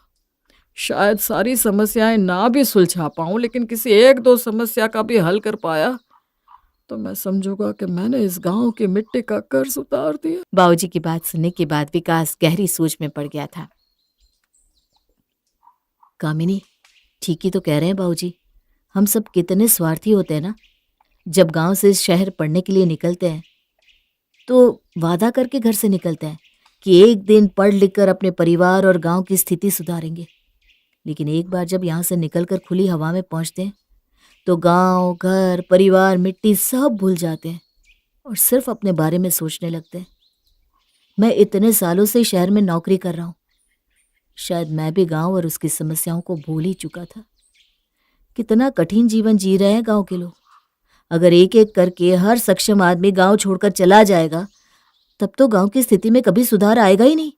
शायद सारी समस्याएं ना भी सुलझा पाऊं, लेकिन किसी एक दो समस्या का भी हल कर पाया तो मैं समझूंगा कि मैंने इस गांव की मिट्टी का कर्ज उतार दिया। बाबूजी की बात सुनने के बाद विकास गहरी सोच में पड़ गया था। कामिनी, ठीक ही तो कह रहे हैं बाबूजी। हम सब कितने स्वार्थी होते हैं ना। जब गांव से शहर पढ़ने के लिए निकलते हैं तो वादा करके घर से निकलते हैं कि एक दिन पढ़ लिख कर अपने परिवार और गांव की स्थिति सुधारेंगे। लेकिन एक बार जब यहाँ से निकलकर खुली हवा में पहुँचते हैं तो गांव, घर, परिवार, मिट्टी सब भूल जाते हैं और सिर्फ अपने बारे में सोचने लगते हैं। मैं इतने सालों से शहर में नौकरी कर रहा हूँ, शायद मैं भी गांव और उसकी समस्याओं को भूल ही चुका था। कितना कठिन जीवन जी रहे हैं गांव के लोग। अगर एक एक करके हर सक्षम आदमी गांव छोड़कर चला जाएगा तब तो गांव की स्थिति में कभी सुधार आएगा ही नहीं।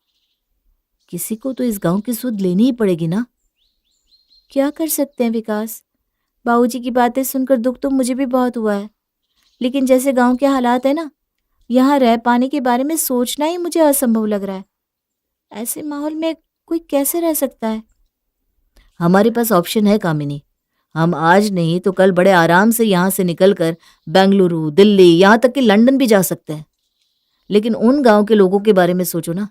किसी को तो इस गांव की सुध लेनी ही पड़ेगी ना। क्या कर सकते हैं विकास? बाबूजी की बातें सुनकर दुख तो मुझे भी बहुत हुआ है, लेकिन जैसे गांव के हालात है ना, यहाँ रह पाने के बारे में सोचना ही मुझे असंभव लग रहा है। ऐसे माहौल में कोई कैसे रह सकता है? हमारे पास ऑप्शन है कामिनी। हम आज नहीं तो कल बड़े आराम से यहाँ से निकलकर बेंगलुरु, दिल्ली, यहाँ तक कि लंदन भी जा सकते हैं। लेकिन उन गांव के लोगों के बारे में सोचो ना,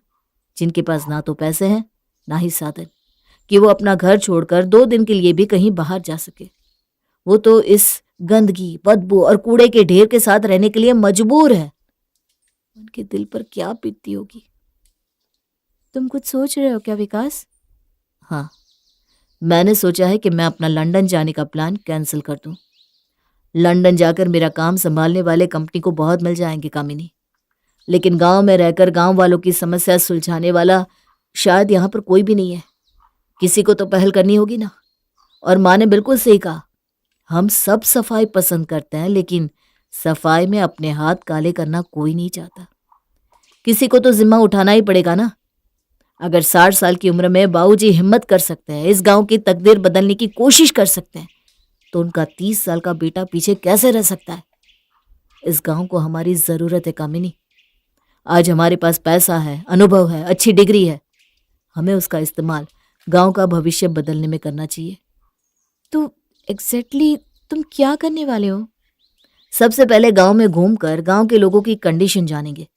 जिनके पास ना तो पैसे हैं ना ही साधन कि वो अपना घर छोड़कर 2 दिन के लिए भी कहीं बाहर जा सके। वो तो इस गंदगी, बदबू और कूड़े के ढेर के साथ रहने के लिए मजबूर है। उनके दिल पर क्या बीतती होगी। तुम कुछ सोच रहे हो क्या विकास? हाँ, मैंने सोचा है कि मैं अपना लंदन जाने का प्लान कैंसिल कर दूं। लंदन जाकर मेरा काम संभालने वाले कंपनी को बहुत मिल जाएंगे कामिनी, लेकिन गांव में रहकर गांव वालों की समस्या सुलझाने वाला शायद यहाँ पर कोई भी नहीं है। किसी को तो पहल करनी होगी ना। और माँ ने बिल्कुल सही कहा, हम सब सफाई पसंद करते हैं, लेकिन सफाई में अपने हाथ काले करना कोई नहीं चाहता। किसी को तो जिम्मा उठाना ही पड़ेगा ना। अगर 60 साल की उम्र में बाबूजी हिम्मत कर सकते हैं, इस गांव की तकदीर बदलने की कोशिश कर सकते हैं, तो उनका 30 साल का बेटा पीछे कैसे रह सकता है। इस गांव को हमारी ज़रूरत है कामिनी। आज हमारे पास पैसा है, अनुभव है, अच्छी डिग्री है। हमें उसका इस्तेमाल गांव का भविष्य बदलने में करना चाहिए। तो एग्जैक्टली तुम क्या करने वाले हो? सबसे पहले गांव में घूमकर गांव के लोगों की कंडीशन जानेंगे।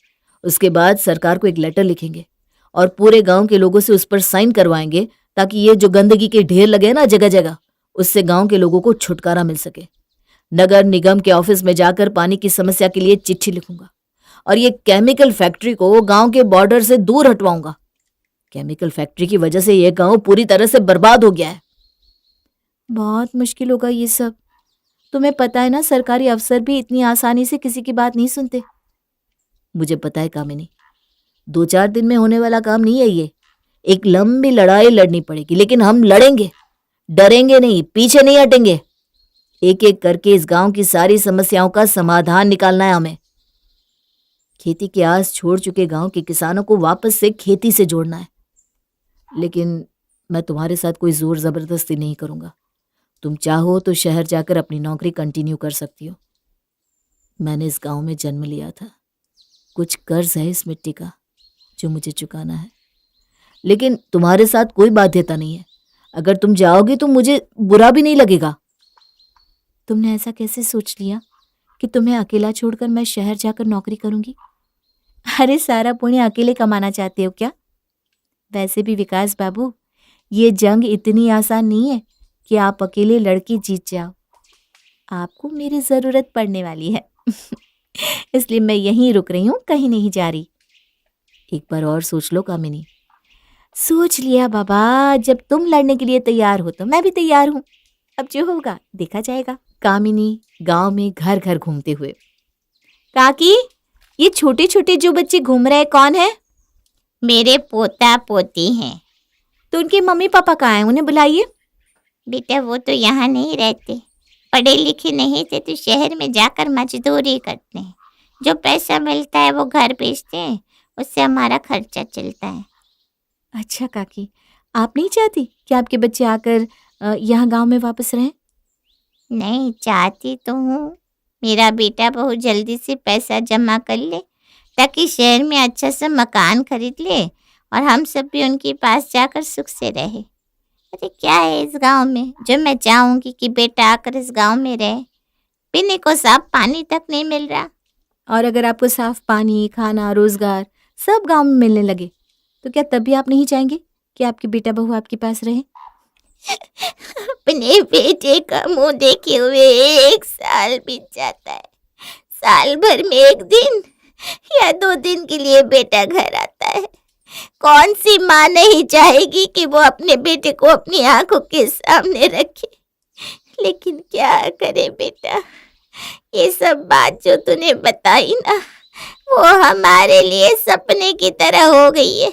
उसके बाद सरकार को एक लेटर लिखेंगे और पूरे गांव के लोगों से उस पर साइन करवाएंगे, ताकि ये जो गंदगी के ढेर लगे ना जगह जगह, उससे गांव के लोगों को छुटकारा मिल सके। नगर निगम के ऑफिस में जाकर पानी की समस्या के लिए चिट्ठी लिखूंगा और ये केमिकल फैक्ट्री को गांव के बॉर्डर से दूर हटवाऊंगा। केमिकल फैक्ट्री की वजह से यह गांव पूरी तरह से बर्बाद हो गया है। बहुत मुश्किल होगा ये सब। तुम्हें पता है ना, सरकारी अफसर भी इतनी आसानी से किसी की बात नहीं सुनते। मुझे पता है कामिनी, 2-4 दिन में होने वाला काम नहीं है ये। एक लंबी लड़ाई लड़नी पड़ेगी, लेकिन हम लड़ेंगे, डरेंगे नहीं, पीछे नहीं हटेंगे। एक एक करके इस गांव की सारी समस्याओं का समाधान निकालना है हमें। खेती की आस छोड़ चुके गांव के किसानों को वापस से खेती से जोड़ना है। लेकिन मैं तुम्हारे साथ कोई जोर जबरदस्ती नहीं करूंगा। तुम चाहो तो शहर जाकर अपनी नौकरी कंटिन्यू कर सकती हो। मैंने इस गांव में जन्म लिया था। कुछ कर्ज है इस मिट्टी का जो मुझे चुकाना है, लेकिन तुम्हारे साथ कोई बाध्यता नहीं है। अगर तुम जाओगी तो मुझे बुरा भी नहीं लगेगा। तुमने ऐसा कैसे सोच लिया कि तुम्हें अकेला छोड़कर मैं शहर जाकर नौकरी करूंगी? अरे सारा पुण्य अकेले कमाना चाहते हो क्या? वैसे भी विकास बाबू, ये जंग इतनी आसान नहीं है कि आप अकेले लड़के जीत जाओ। आपको मेरी ज़रूरत पड़ने वाली है इसलिए मैं यहीं रुक रही हूँ, कहीं नहीं जा रही। एक बार और सोच लो कामिनी। सोच लिया बाबा, जब तुम लड़ने के लिए तैयार हो तो मैं भी तैयार हूँ। अब जो होगा देखा जाएगा। कामिनी गांव में घर घर घूमते हुए, काकी ये छोटे छोटे जो बच्चे घूम रहे हैं कौन है? मेरे पोता पोती हैं। तो उनके मम्मी पापा कहाँ हैं, उन्हें बुलाइए। बेटा वो तो यहाँ नहीं रहते, पढ़े लिखे नहीं थे तो शहर में जाकर मजदूरी करते हैं। जो पैसा मिलता है वो घर बेचते हैं, उससे हमारा खर्चा चलता है। अच्छा काकी, आप नहीं चाहती कि आपके बच्चे आकर यहाँ गांव में वापस रहें? नहीं चाहती तो हूँ, मेरा बेटा बहुत जल्दी से पैसा जमा कर ले ताकि शहर में अच्छा सा मकान खरीद ले और हम सब भी उनके पास जाकर सुख से रहे। अरे क्या है इस गांव में जो मैं चाहूँगी कि बेटा आकर इस गांव में रहे? पीने को साफ पानी तक नहीं मिल रहा। और अगर आपको साफ पानी, खाना, रोजगार सब गांव में मिलने लगे तो क्या तब भी आप नहीं चाहेंगे कि आपके बेटा बहू आपके पास रहे? अपने बेटे का मुंह देखे हुए 1 साल बीत जाता है। साल भर में 1 दिन या 2 दिन के लिए बेटा घर आता है। कौन सी माँ नहीं चाहेगी कि वो अपने बेटे को अपनी आंखों के सामने रखे? लेकिन क्या करे बेटा, ये सब बात जो तूने बताई ना, वो हमारे लिए सपने की तरह हो गई है।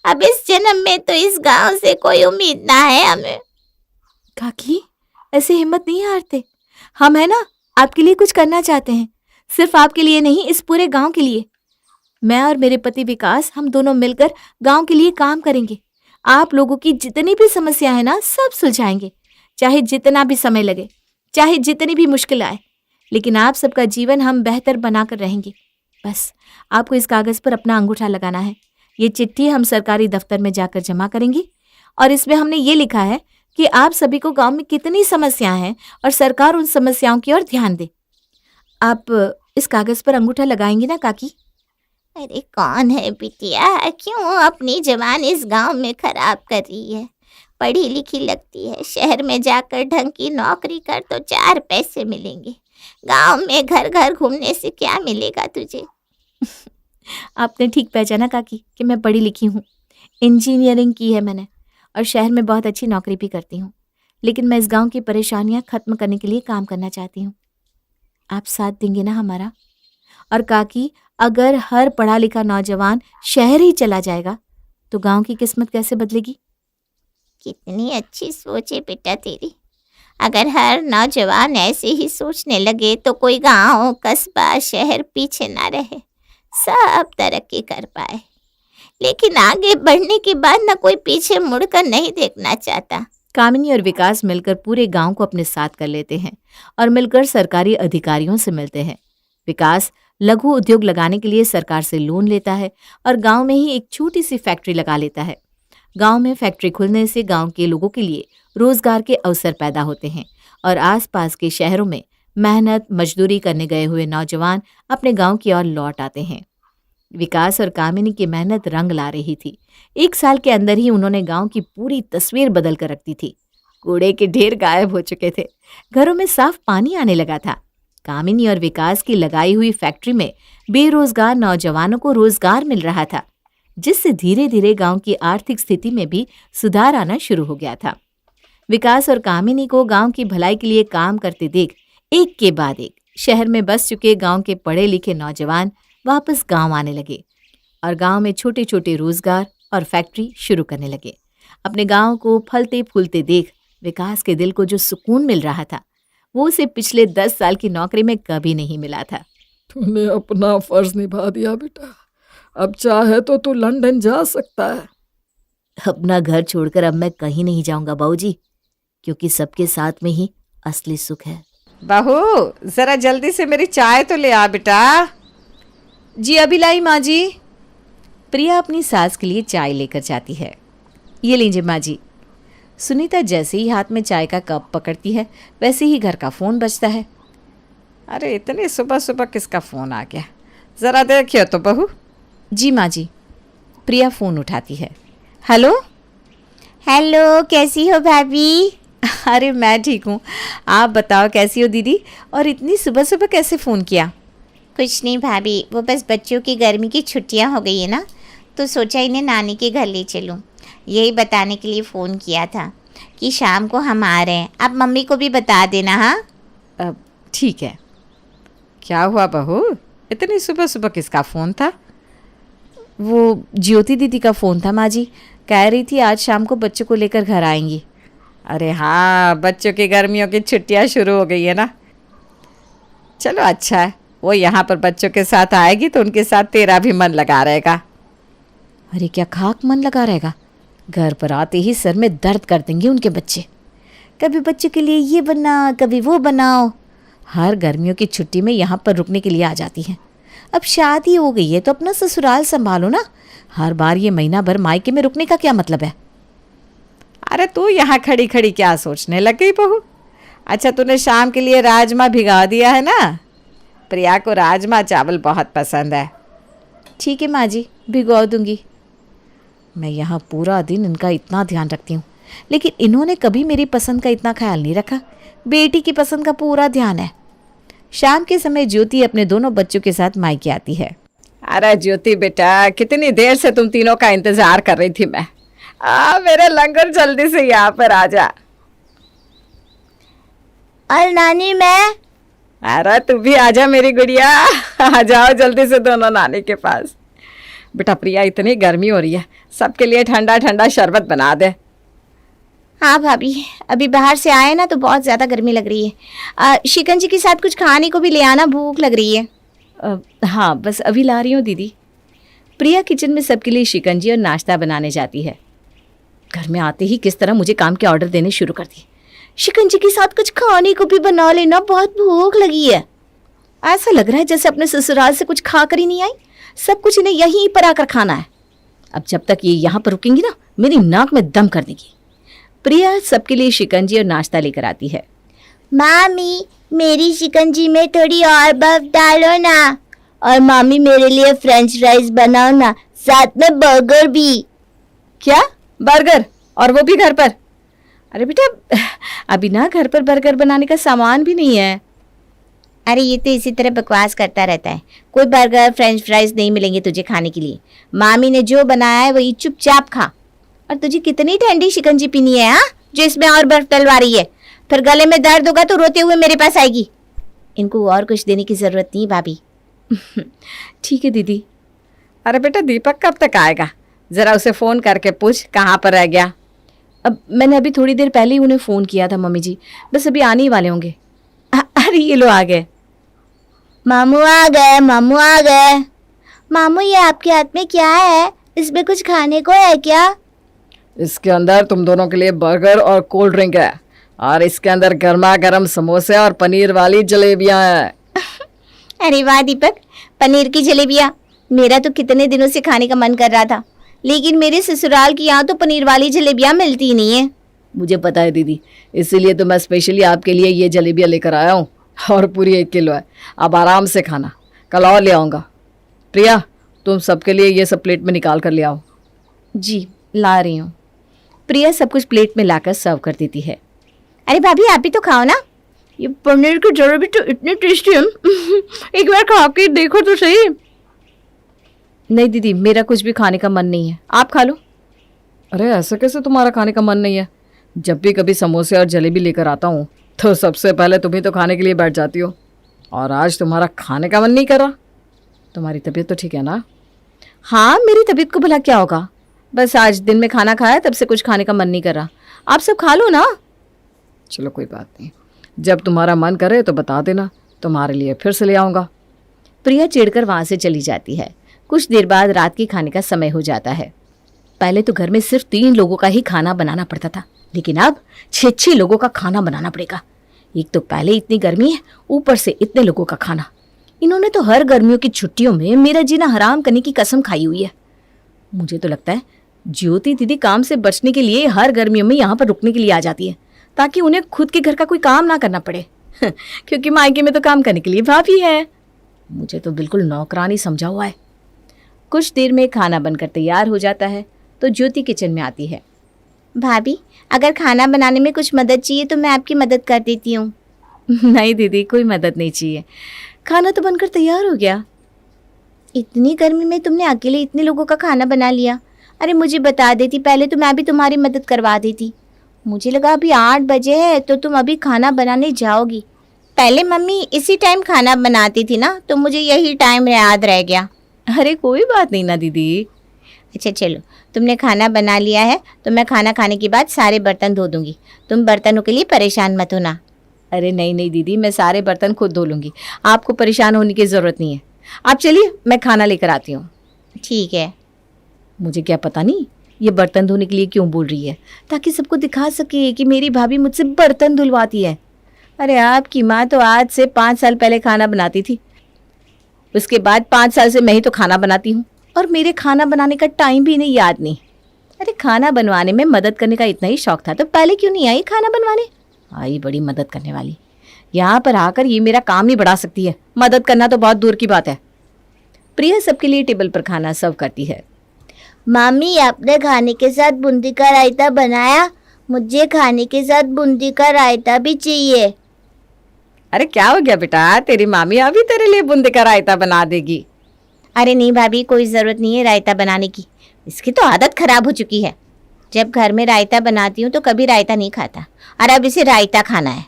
अब इस जन्म में तो इस गांव से कोई उम्मीद ना है हमें। काकी ऐसे हिम्मत नहीं हारते, हम है ना आपके लिए कुछ करना चाहते हैं, सिर्फ आपके लिए नहीं, इस पूरे गांव के लिए। मैं और मेरे पति विकास, हम दोनों मिलकर गांव के लिए काम करेंगे। आप लोगों की जितनी भी समस्या है ना सब सुलझाएंगे, चाहे जितना भी समय लगे, चाहे जितनी भी मुश्किल आए, लेकिन आप सबका जीवन हम बेहतर बनाकर रहेंगे। बस आपको इस कागज पर अपना अंगूठा लगाना है। ये चिट्ठी हम सरकारी दफ्तर में जाकर जमा करेंगे और इसमें हमने ये लिखा है कि आप सभी को गांव में कितनी समस्याएं हैं और सरकार उन समस्याओं की ओर ध्यान दे। आप इस कागज पर अंगूठा लगाएंगे ना काकी? अरे कौन है बिटिया, क्यों अपनी जवान इस गांव में खराब कर रही है? पढ़ी लिखी लगती है, शहर में जाकर ढंग की नौकरी कर तो 4 पैसे मिलेंगे। गांव में घर घर घूमने से क्या मिलेगा तुझे? आपने ठीक पहचाना काकी कि मैं पढ़ी लिखी हूँ, इंजीनियरिंग की है मैंने और शहर में बहुत अच्छी नौकरी भी करती हूँ, लेकिन मैं इस गांव की परेशानियाँ खत्म करने के लिए काम करना चाहती हूँ। आप साथ देंगे ना हमारा? और काकी, अगर हर पढ़ा लिखा नौजवान शहर ही चला जाएगा तो गांव की किस्मत कैसे बदलेगी? कितनी अच्छी सोच है बेटा तेरी। अगर हर नौजवान ऐसे ही सोचने लगे तो कोई गांव, कस्बा, शहर पीछे ना रहे, सब तरक्की कर पाए। लेकिन आगे बढ़ने के बाद ना कोई पीछे मुड़कर नहीं देखना चाहता। कामिनी और विकास मिलकर पूरे गांव को अपने साथ कर लेते हैं और मिलकर सरकारी अधिकारियों से मिलते हैं। विकास लघु उद्योग लगाने के लिए सरकार से लोन लेता है और गांव में ही एक छोटी सी फैक्ट्री लगा लेता है। गांव में फैक्ट्री खुलने से गांव के लोगों के लिए रोजगार के अवसर पैदा होते हैं और आसपास के शहरों में मेहनत मजदूरी करने गए हुए नौजवान अपने गांव की ओर लौट आते हैं। विकास और कामिनी की मेहनत रंग ला रही थी। 1 साल के अंदर ही उन्होंने गांव की पूरी तस्वीर बदल कर रख दी थी। कूड़े के ढेर गायब हो चुके थे, घरों में साफ पानी आने लगा था। कामिनी और विकास की लगाई हुई फैक्ट्री में बेरोजगार नौजवानों को रोजगार मिल रहा था, जिससे धीरे धीरे गांव की आर्थिक स्थिति में भी सुधार आना शुरू हो गया था। विकास और कामिनी को गांव की भलाई के लिए काम करते देख एक के बाद एक शहर में बस चुके गांव के पढ़े लिखे नौजवान वापस गांव आने लगे और गांव में छोटे छोटे रोजगार और फैक्ट्री शुरू करने लगे। अपने गांव को फलते फूलते देख विकास के दिल को जो सुकून मिल रहा था वो उसे पिछले 10 साल की नौकरी में कभी नहीं मिला था। तूने अपना फर्ज निभा दिया बेटा, अब चाहे तो तू लंदन जा सकता है। अपना घर छोड़कर अब मैं कहीं नहीं जाऊंगा बाबूजी, क्योंकि सबके साथ में ही असली सुख है। बहू जरा जल्दी से मेरी चाय तो ले आ बेटा। जी अभी लाई माँ जी। प्रिया अपनी सास के लिए चाय लेकर जाती है। ये लीजिए माँ जी। सुनीता जैसे ही हाथ में चाय का कप पकड़ती है वैसे ही घर का फ़ोन बजता है। अरे इतनी सुबह सुबह किसका फ़ोन आ गया, ज़रा देखिए तो बहू। जी माँ जी। प्रिया फ़ोन उठाती है। हेलो। हेलो, कैसी हो भाभी? अरे मैं ठीक हूँ, आप बताओ कैसी हो दीदी, और इतनी सुबह सुबह कैसे फ़ोन किया? कुछ नहीं भाभी, वो बस बच्चों की गर्मी की छुट्टियां हो गई है ना, तो सोचा इन्हें नानी के घर ले चलूं। यही बताने के लिए फ़ोन किया था कि शाम को हम आ रहे हैं। आप मम्मी को भी बता देना। हाँ, ठीक है। क्या हुआ बहू, इतनी सुबह सुबह किसका फ़ोन था? वो ज्योति दीदी का फ़ोन था माँ जी। कह रही थी आज शाम को बच्चों को लेकर घर आएंगी। अरे हाँ, बच्चों की गर्मियों की छुट्टियां शुरू हो गई है ना। चलो अच्छा है, वो यहाँ पर बच्चों के साथ आएगी तो उनके साथ तेरा भी मन लगा रहेगा। अरे क्या खाक मन लगा रहेगा, घर पर आते ही सर में दर्द कर देंगे उनके बच्चे। कभी बच्चों के लिए ये बना, कभी वो बनाओ। हर गर्मियों की छुट्टी में यहाँ पर रुकने के लिए आ जाती हैं। अब शादी हो गई है तो अपना ससुराल संभालो ना। हर बार ये महीना भर मायके में रुकने का क्या मतलब है? अरे तू यहाँ खड़ी खड़ी क्या सोचने लग गई बहू? अच्छा, तूने शाम के लिए राजमा भिगा दिया है ना? प्रिया को राजमा चावल बहुत पसंद है। ठीक है माँ जी, भिगो दूंगी। मैं यहाँ पूरा दिन इनका इतना ध्यान रखती हूँ, लेकिन इन्होंने कभी मेरी पसंद का इतना ख्याल नहीं रखा। बेटी की पसंद का पूरा ध्यान है। शाम के समय ज्योति अपने दोनों बच्चों के साथ मायके आती है। अरे ज्योति बेटा, कितनी देर से तुम तीनों का इंतजार कर रही थी मैं। मेरे लंगर, जल्दी से यहाँ पर आ जा। और नानी मैं। अरे तू भी आजा मेरी गुड़िया, आ जाओ जल्दी से दोनों नानी के पास। बेटा प्रिया, इतनी गर्मी हो रही है, सबके लिए ठंडा ठंडा शरबत बना दे। हाँ भाभी, अभी बाहर से आए ना तो बहुत ज़्यादा गर्मी लग रही है। शिकंजी के साथ कुछ खाने को भी ले आना, भूख लग रही है। हाँ बस अभी ला रही हूँ दीदी। प्रिया किचन में सबके लिए शिकंजी और नाश्ता बनाने जाती है। घर में आते ही किस तरह मुझे काम के ऑर्डर देने शुरू कर दिए। शिकंजी के साथ कुछ खाने को भी बना लेना, बहुत भूख लगी है। ऐसा लग रहा है जैसे अपने ससुराल से कुछ खा कर ही नहीं आई। सब कुछ इन्हें यहीं पर आकर खाना है। अब जब तक ये यहाँ पर रुकेंगी ना, मेरी नाक में दम कर देगी। प्रिया सबके लिए शिकंजी और नाश्ता लेकर आती है। मामी, मेरी शिकंजी में थोड़ी और बर्फ डालो ना। और मामी, मेरे लिए फ्रेंच फ्राइज बनाओ ना, साथ में बर्गर भी। क्या बर्गर, और वो भी घर पर? अरे बेटा, अभी ना घर पर बर्गर बनाने का सामान भी नहीं है। अरे ये तो इसी तरह बकवास करता रहता है। कोई बर्गर फ्रेंच फ्राइज नहीं मिलेंगे तुझे खाने के लिए। मामी ने जो बनाया है वही चुपचाप खा। और तुझे कितनी ठंडी शिकंजी पीनी है, हाँ, जो इसमें और बर्फ डलवा रही है? फिर गले में दर्द होगा तो रोते हुए मेरे पास आएगी। इनको और कुछ देने की ज़रूरत नहीं भाभी। ठीक है दीदी। अरे बेटा, दीपक कब तक आएगा? ज़रा उसे फ़ोन करके पूछ कहाँ पर रह गया। अब मैंने अभी थोड़ी देर पहले ही उन्हें फ़ोन किया था मम्मी जी, बस अभी आने ही वाले होंगे। अरे ये लो आ गए। मामू आ गए, मामू आ गए। मामू, ये आपके हाथ में क्या है? इसमें कुछ खाने को है क्या? इसके अंदर तुम दोनों के लिए बर्गर और कोल्ड ड्रिंक है, और इसके अंदर गर्मा गर्म समोसे और पनीर वाली जलेबियां हैं। अरे वाह दीपक, पनीर की जलेबियाँ। मेरा तो कितने दिनों से खाने का मन कर रहा था, लेकिन मेरे ससुराल की यहाँ तो पनीर वाली जलेबियाँ मिलती ही नहीं है। मुझे पता है दीदी, इसीलिए तो मैं स्पेशली आपके लिए ये जलेबियाँ लेकर आया हूँ, और पूरी 1 किलो है। अब आराम से खाना, कल और ले आऊँगा। प्रिया, तुम सबके लिए ये सब प्लेट में निकाल कर ले आओ। जी ला रही हूँ। प्रिया सब कुछ प्लेट में लाकर सर्व कर देती है। अरे भाभी, आप भी तो खाओ ना। ये पनीर की जलेबी तो इतनी टेस्टी है, एक बार खा के देखो तो सही। नहीं दीदी, मेरा कुछ भी खाने का मन नहीं है, आप खा लो। अरे ऐसे कैसे तुम्हारा खाने का मन नहीं है? जब भी कभी समोसे और जलेबी लेकर आता हूँ तो सबसे पहले तुम ही तो खाने के लिए बैठ जाती हो, और आज तुम्हारा खाने का मन नहीं कर रहा। तुम्हारी तबीयत तो ठीक है ना? हाँ, मेरी तबीयत को भला क्या होगा, बस आज दिन में खाना खाया तब से कुछ खाने का मन नहीं कर रहा। आप सब खा लो ना। चलो कोई बात नहीं, जब तुम्हारा मन करे तो बता देना, तुम्हारे लिए फिर से ले आऊँगा। प्रिया चिढ़कर वहाँ से चली जाती है। कुछ देर बाद रात के खाने का समय हो जाता है। पहले तो घर में सिर्फ 3 लोगों का ही खाना बनाना पड़ता था, लेकिन अब 6 लोगों का खाना बनाना पड़ेगा। एक तो पहले इतनी गर्मी है, ऊपर से इतने लोगों का खाना। इन्होंने तो हर गर्मियों की छुट्टियों में मेरा जीना हराम करने की कसम खाई हुई है। मुझे तो लगता है ज्योति दीदी काम से बचने के लिए हर गर्मियों में यहाँ पर रुकने के लिए आ जाती है, ताकि उन्हें खुद के घर का कोई काम ना करना पड़े। क्योंकि मायके में तो काम करने के लिए भाभी है। मुझे तो बिल्कुल नौकरानी समझा हुआ है। कुछ देर में खाना बनकर तैयार हो जाता है तो ज्योति किचन में आती है। भाभी, अगर खाना बनाने में कुछ मदद चाहिए तो मैं आपकी मदद कर देती हूँ। नहीं दीदी, कोई मदद नहीं चाहिए, खाना तो बनकर तैयार हो गया। इतनी गर्मी में तुमने अकेले इतने लोगों का खाना बना लिया। अरे मुझे बता देती पहले तो मैं भी तुम्हारी मदद करवा देती। मुझे लगा अभी 8 बजे है तो तुम अभी खाना बनाने जाओगी। पहले मम्मी इसी टाइम खाना बनाती थी ना, तो मुझे यही टाइम याद रह गया। अरे कोई बात नहीं ना दीदी। अच्छा चलो, तुमने खाना बना लिया है तो मैं खाना खाने के बाद सारे बर्तन धो दूंगी। तुम बर्तनों के लिए परेशान मत होना। अरे नहीं नहीं दीदी, मैं सारे बर्तन खुद धो लूँगी, आपको परेशान होने की ज़रूरत नहीं है। आप चलिए, मैं खाना लेकर आती हूँ। ठीक है। मुझे क्या पता नहीं ये बर्तन धोने के लिए क्यों बोल रही है, ताकि सबको दिखा सके कि मेरी भाभी मुझसे बर्तन धुलवाती है। अरे आपकी माँ तो आज से 5 साल पहले खाना बनाती थी, उसके बाद 5 साल से मैं ही तो खाना बनाती हूँ, और मेरे खाना बनाने का टाइम भी इन्हें याद नहीं। अरे खाना बनवाने में मदद करने का इतना ही शौक था तो पहले क्यों नहीं आई खाना बनवाने। आई बड़ी मदद करने वाली, यहाँ पर आकर ये मेरा काम ही बढ़ा सकती है, मदद करना तो बहुत दूर की बात है। प्रिया सबके लिए टेबल पर खाना सर्व करती है। मामी आपने खाने के साथ बूंदी का रायता बनाया? मुझे खाने के साथ बूंदी का रायता भी चाहिए। अरे क्या हो गया बेटा, तेरी मामी अभी तेरे लिए बूंदी का रायता बना देगी। अरे नहीं भाभी, कोई ज़रूरत नहीं है रायता बनाने की, इसकी तो आदत खराब हो चुकी है। जब घर में रायता बनाती हूँ तो कभी रायता नहीं खाता, और अब इसे रायता खाना है।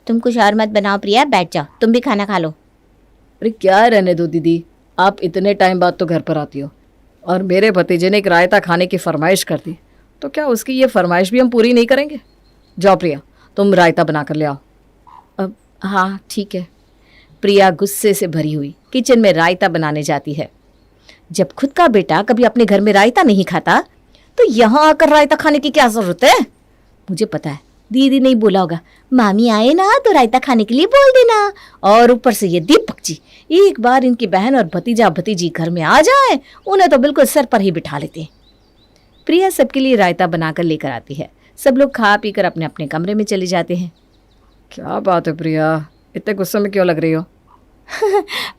तुम कुछ और मत बनाओ प्रिया, बैठ जाओ, तुम भी खाना खा लो। अरे क्या रहने दो दीदी, आप इतने टाइम बाद तो घर पर आती हो, और मेरे भतीजे ने एक रायता खाने की फरमाइश कर दी, तो क्या उसकी ये फरमाइश भी हम पूरी नहीं करेंगे। जाओ प्रिया, तुम रायता बना कर ले आओ। अब हाँ ठीक है। प्रिया गुस्से से भरी हुई किचन में रायता बनाने जाती है। जब खुद का बेटा कभी अपने घर में रायता नहीं खाता तो यहाँ आकर रायता खाने की क्या जरूरत है। मुझे पता है दीदी नहीं बोला होगा, मामी आए ना तो रायता खाने के लिए बोल देना। और ऊपर से ये दीपक जी, एक बार इनकी बहन और भतीजा भतीजी घर में आ जाए उन्हें तो बिल्कुल सर पर ही बिठा लेते हैं। प्रिया सबके लिए रायता बनाकर लेकर आती है। सब लोग खा पी कर अपने अपने कमरे में चले जाते हैं। क्या बात है प्रिया, इतने गुस्से में क्यों लग रही हो?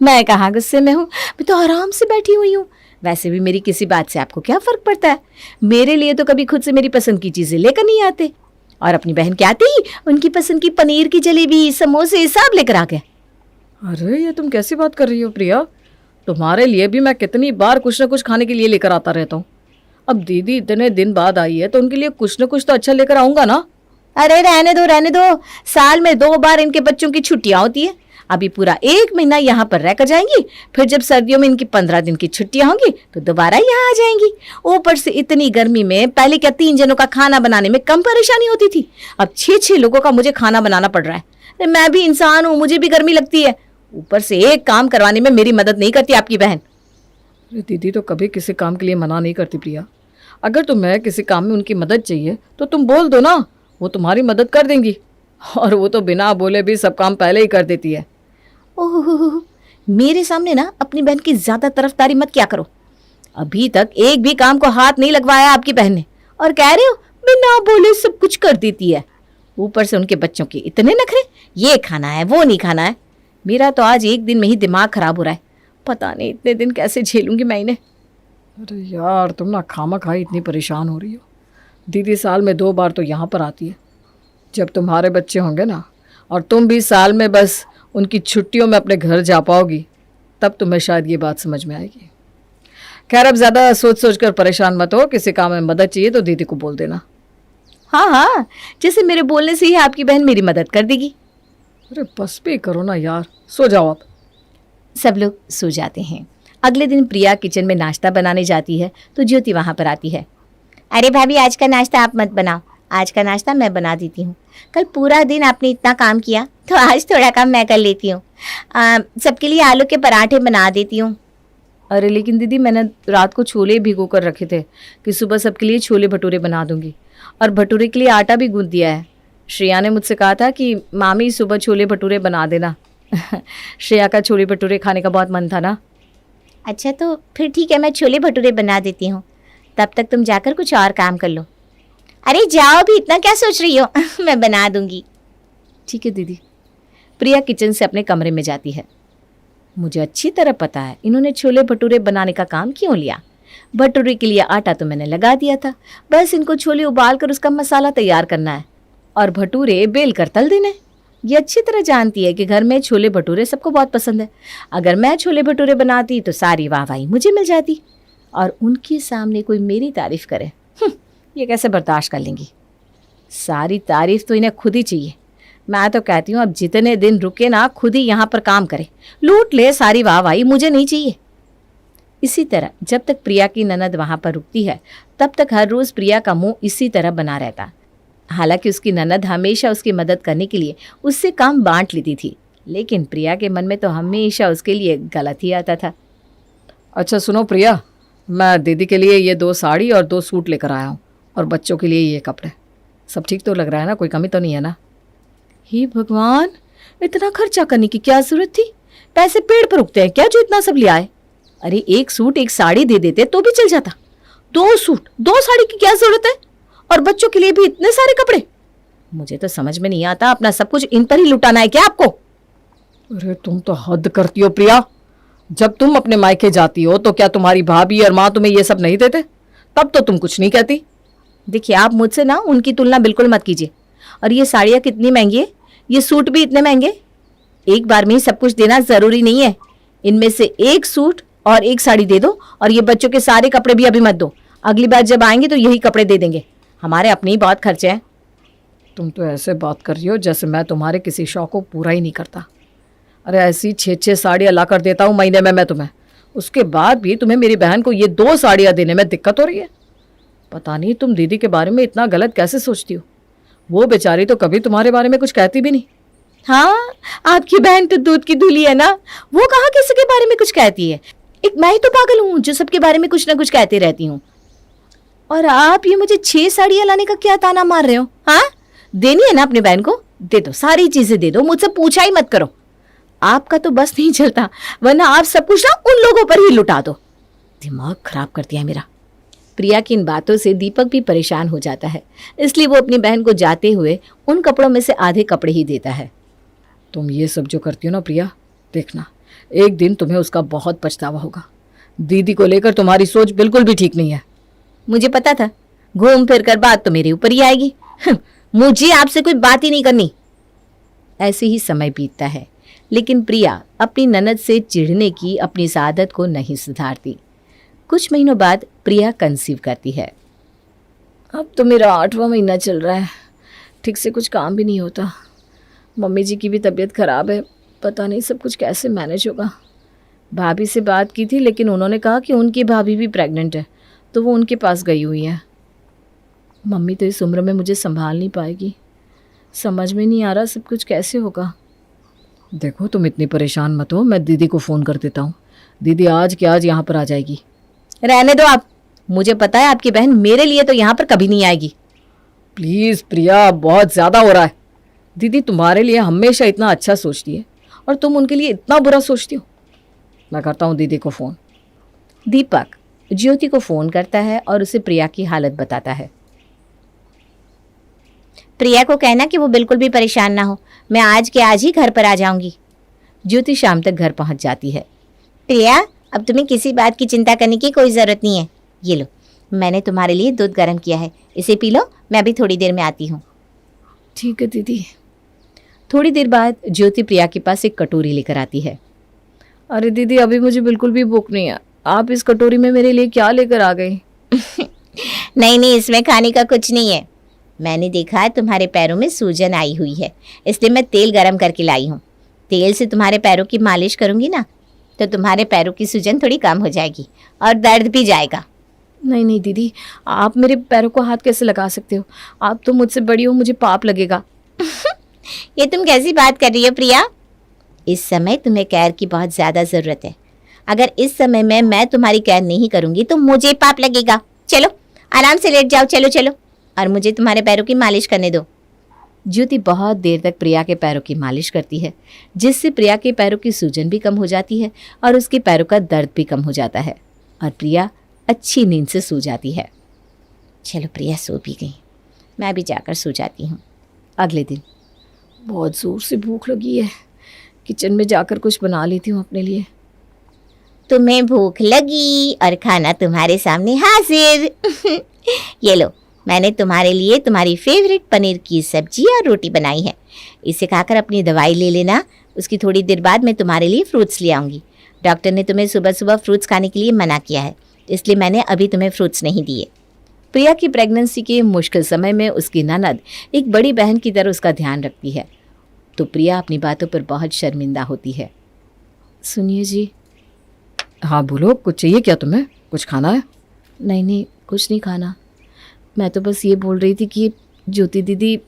मैं कहाँ गुस्से में हूँ, मैं तो आराम से बैठी हुई हूँ। वैसे भी मेरी किसी बात से आपको क्या फर्क पड़ता है। मेरे लिए तो कभी खुद से मेरी पसंद की चीजें लेकर नहीं आते, और अपनी बहन क्या आती उनकी पसंद की पनीर की जलेबी समोसे सब लेकर आ गए। अरे ये तुम कैसी बात कर रही हो प्रिया, तुम्हारे लिए भी मैं कितनी बार कुछ ना कुछ खाने के लिए लेकर आता रहता हूँ। अब दीदी इतने दिन बाद आई है तो उनके लिए कुछ ना कुछ तो अच्छा लेकर आऊंगा ना। अरे रहने दो, साल में 2 बार इनके बच्चों की छुट्टियां होती है। अभी पूरा 1 महीना यहाँ पर रहकर जाएंगी, फिर जब सर्दियों में इनकी 15 दिन की छुट्टियां होंगी तो दोबारा यहाँ आ जाएंगी। ऊपर से इतनी गर्मी में पहले क्या 3 जनों का खाना बनाने में कम परेशानी होती थी, अब 6-6 लोगों का मुझे खाना बनाना पड़ रहा है। अरे मैं भी इंसान हूँ, मुझे भी गर्मी लगती है। ऊपर से एक काम करवाने में मेरी मदद नहीं करती आपकी बहन। अरे दीदी तो कभी किसी काम के लिए मना नहीं करती प्रिया, अगर तुम्हें किसी काम में उनकी मदद चाहिए तो तुम बोल दो ना, वो तुम्हारी मदद कर देंगी। और वो तो बिना बोले भी सब काम पहले ही कर देती है। ओह, मेरे सामने ना अपनी बहन की ज्यादा तरफदारी मत क्या करो। अभी तक एक भी काम को हाथ नहीं लगवाया आपकी बहन ने, और कह रहे हो बिना बोले सब कुछ कर देती है। ऊपर से उनके बच्चों के इतने नखरे, ये खाना है वो नहीं खाना है। मेरा तो आज एक दिन में ही दिमाग खराब हो रहा है, पता नहीं इतने दिन कैसे झेलूंगी मैं इन्हें। अरे यार तुम ना खामा खाई इतनी परेशान हो रही हो। दीदी साल में 2 बार तो यहाँ पर आती है। जब तुम्हारे बच्चे होंगे ना और तुम भी साल में बस उनकी छुट्टियों में अपने घर जा पाओगी, तब तुम्हें शायद ये बात समझ में आएगी। खैर अब ज़्यादा सोच कर परेशान मत हो, किसी काम में मदद चाहिए तो दीदी को बोल देना। हाँ, जैसे मेरे बोलने से ही आपकी बहन मेरी मदद कर देगी। अरे बस भी करो ना यार, सो जाओ आप। सब लोग सो जाते हैं। अगले दिन प्रिया किचन में नाश्ता बनाने जाती है तो ज्योति वहाँ पर आती है। अरे भाभी आज का नाश्ता आप मत बनाओ, आज का नाश्ता मैं बना देती हूँ। कल पूरा दिन आपने इतना काम किया तो आज थोड़ा काम मैं कर लेती हूँ। सबके लिए आलू के पराठे बना देती हूँ। अरे लेकिन दीदी मैंने रात को छोले भिगो कर रखे थे कि सुबह सबके लिए छोले भटूरे बना दूंगी, और भटूरे के लिए आटा भी गूंथ दिया है। श्रेया ने मुझसे कहा था कि मामी सुबह छोले भटूरे बना देना। श्रेया का छोले भटूरे खाने का बहुत मन था ना। अच्छा तो फिर ठीक है, मैं छोले भटूरे बना देती हूँ, तब तक तुम जाकर कुछ और काम कर लो। अरे जाओ भी, इतना क्या सोच रही हो मैं बना दूंगी। ठीक है दीदी। प्रिया किचन से अपने कमरे में जाती है। मुझे अच्छी तरह पता है इन्होंने छोले भटूरे बनाने का काम क्यों लिया। भटूरे के लिए आटा तो मैंने लगा दिया था, बस इनको छोले उबाल कर उसका मसाला तैयार करना है और भटूरे बेल कर तल देने। ये अच्छी तरह जानती है कि घर में छोले भटूरे सबको बहुत पसंद है। अगर मैं छोले भटूरे बनाती तो सारी वाहवाही मुझे मिल जाती, और उनके सामने कोई मेरी तारीफ करे, ये कैसे बर्दाश्त कर लेंगी। सारी तारीफ तो इन्हें खुद ही चाहिए। मैं तो कहती हूँ अब जितने दिन रुके ना खुद ही यहाँ पर काम करे, लूट ले सारी वाहवाही, मुझे नहीं चाहिए। इसी तरह जब तक प्रिया की ननद वहाँ पर रुकती है तब तक हर रोज़ प्रिया का मुंह इसी तरह बना रहता। हालांकि उसकी ननद हमेशा उसकी मदद करने के लिए उससे काम बांट लेती थी, लेकिन प्रिया के मन में तो हमेशा उसके लिए गलत ही आता था। अच्छा सुनो प्रिया, मैं दीदी के लिए ये 2 साड़ी और 2 सूट लेकर आया हूँ, और बच्चों के लिए ये कपड़े। सब ठीक तो लग रहा है ना, कोई कमी तो नहीं है ना? हे भगवान, इतना खर्चा करने की क्या जरूरत थी? पैसे पेड़ पर उगते हैं क्या जो इतना सब ले आए? अरे 1 सूट 1 साड़ी दे देते तो भी चल जाता। 2 सूट 2 साड़ी की क्या जरूरत है? और बच्चों के लिए भी इतने सारे कपड़े? मुझे तो समझ में नहीं आता, अपना सब कुछ इन पर ही लुटाना है क्या आपको? अरे तुम तो हद करती हो प्रिया। जब तुम अपने मायके जाती हो तो क्या तुम्हारी भाभी और माँ तुम्हें ये सब नहीं देते? तब तो तुम कुछ नहीं कहती। देखिए आप मुझसे ना उनकी तुलना बिल्कुल मत कीजिए। और ये साड़ियाँ कितनी महंगी है, ये सूट भी इतने महंगे। एक बार में ही सब कुछ देना ज़रूरी नहीं है। इनमें से 1 सूट और 1 साड़ी दे दो, और ये बच्चों के सारे कपड़े भी अभी मत दो। अगली बार जब आएंगे तो यही कपड़े दे देंगे, हमारे अपने ही बहुत खर्चे हैं। तुम तो ऐसे बात कर रही हो जैसे मैं तुम्हारे किसी शौक को पूरा ही नहीं करता। अरे ऐसी 6-6 साड़ियाँ ला कर देता हूँ महीने में मैं तुम्हें, उसके बाद भी तुम्हें मेरी बहन को ये 2 साड़ियाँ देने में दिक्कत हो रही है। पता नहीं तुम दीदी के बारे में इतना गलत कैसे सोचती हो। वो बेचारी तो कभी तुम्हारे बारे में कुछ कहती भी नहीं। हाँ, आपकी बहन तो दूध की धूली है ना, वो कहाँ किसी के बारे में कुछ कहती है। एक मैं ही तो पागल हूँ जो सबके बारे में कुछ ना कुछ कहती रहती हूँ। और आप ये मुझे 6 साड़ियाँ लाने का क्या ताना मार रहे हो? हाँ, देनी है ना अपनी बहन को, दे दो, सारी चीजें दे दो, मुझसे पूछा ही मत करो। आपका तो बस नहीं चलता, वरना आप सब कुछ ना उन लोगों पर ही लुटा दो। दिमाग खराब कर दिया मेरा। प्रिया की इन बातों से दीपक भी परेशान हो जाता है, इसलिए वो अपनी बहन को जाते हुए उन कपड़ों में से आधे कपड़े ही देता है। तुम ये सब जो करती हो ना प्रिया, देखना एक दिन तुम्हें उसका बहुत पछतावा होगा। दीदी को लेकर तुम्हारी सोच बिल्कुल भी ठीक नहीं है। मुझे पता था, घूम फिर कर बात तो मेरे ऊपर ही आएगी। मुझे आपसे कोई बात ही नहीं करनी। ऐसे ही समय बीतता है, लेकिन प्रिया अपनी ननद से चिढ़ने की अपनी इस आदत को नहीं सुधारती। कुछ महीनों बाद प्रिया कंसीव करती है। अब तो मेरा 8वां महीना चल रहा है, ठीक से कुछ काम भी नहीं होता। मम्मी जी की भी तबीयत ख़राब है, पता नहीं सब कुछ कैसे मैनेज होगा। भाभी से बात की थी, लेकिन उन्होंने कहा कि उनकी भाभी भी प्रेग्नेंट है, तो वो उनके पास गई हुई है। मम्मी तो इस उम्र में मुझे संभाल नहीं पाएगी। समझ में नहीं आ रहा सब कुछ कैसे होगा। देखो तुम इतनी परेशान मत हो, मैं दीदी को फ़ोन कर देता हूँ। दीदी आज के आज यहाँ पर आ जाएगी। रहने दो आप, मुझे पता है आपकी बहन मेरे लिए तो यहाँ पर कभी नहीं आएगी। प्लीज़ प्रिया, बहुत ज़्यादा हो रहा है। दीदी तुम्हारे लिए हमेशा इतना अच्छा सोचती है और तुम उनके लिए इतना बुरा सोचती हो। मैं करता हूँ दीदी को फ़ोन। दीपक ज्योति को फ़ोन करता है और उसे प्रिया की हालत बताता है। प्रिया को कहना कि वो बिल्कुल भी परेशान ना हो, मैं आज के आज ही घर पर आ जाऊंगी। ज्योति शाम तक घर पहुंच जाती है। प्रिया, अब तुम्हें किसी बात की चिंता करने की कोई ज़रूरत नहीं है। ये लो, मैंने तुम्हारे लिए दूध गर्म किया है, इसे पी लो, मैं अभी थोड़ी देर में आती हूँ। ठीक है दीदी। थोड़ी देर बाद ज्योति प्रिया के पास एक कटोरी लेकर आती है। अरे दीदी, अभी मुझे बिल्कुल भी भूख नहीं है, आप इस कटोरी में मेरे लिए क्या लेकर आ गई? नहीं, इसमें खाने का कुछ नहीं है। मैंने देखा है तुम्हारे पैरों में सूजन आई हुई है, इसलिए मैं तेल गरम करके लाई हूँ। तेल से तुम्हारे पैरों की मालिश करूँगी ना, तो तुम्हारे पैरों की सूजन थोड़ी कम हो जाएगी और दर्द भी जाएगा। नहीं दीदी, आप मेरे पैरों को हाथ कैसे लगा सकते हो? आप तो मुझसे बड़ी हो, मुझे पाप लगेगा। ये तुम कैसी बात कर रही हो प्रिया? इस समय तुम्हें केयर की बहुत ज़्यादा ज़रूरत है। अगर इस समय में मैं तुम्हारी केयर नहीं करूँगी तो मुझे पाप लगेगा। चलो आराम से लेट जाओ, चलो चलो, और मुझे तुम्हारे पैरों की मालिश करने दो। ज्योति बहुत देर तक प्रिया के पैरों की मालिश करती है, जिससे प्रिया के पैरों की सूजन भी कम हो जाती है और उसके पैरों का दर्द भी कम हो जाता है और प्रिया अच्छी नींद से सो जाती है। चलो प्रिया सो भी गई, मैं भी जाकर सो जाती हूँ। अगले दिन बहुत ज़ोर से भूख लगी है, किचन में जाकर कुछ बना लेती हूँ अपने लिए। तुम्हें भूख लगी और खाना तुम्हारे सामने हाजिर। ये लो, मैंने तुम्हारे लिए तुम्हारी फेवरेट पनीर की सब्जी और रोटी बनाई है। इसे खाकर अपनी दवाई ले लेना, उसकी थोड़ी देर बाद मैं तुम्हारे लिए फ्रूट्स ले आऊँगी। डॉक्टर ने तुम्हें सुबह सुबह फ्रूट्स खाने के लिए मना किया है, इसलिए मैंने अभी तुम्हें फ्रूट्स नहीं दिए। प्रिया की प्रेगनेंसी के मुश्किल समय में उसकी ननद एक बड़ी बहन की तरह उसका ध्यान रखती है, तो प्रिया अपनी बातों पर बहुत शर्मिंदा होती है। सुनिए जी। हाँ बोलो, कुछ चाहिए क्या तुम्हें? कुछ खाना है? नहीं, कुछ नहीं खाना। मैं तो बस ये बोल रही थी कि ज्योति दीदी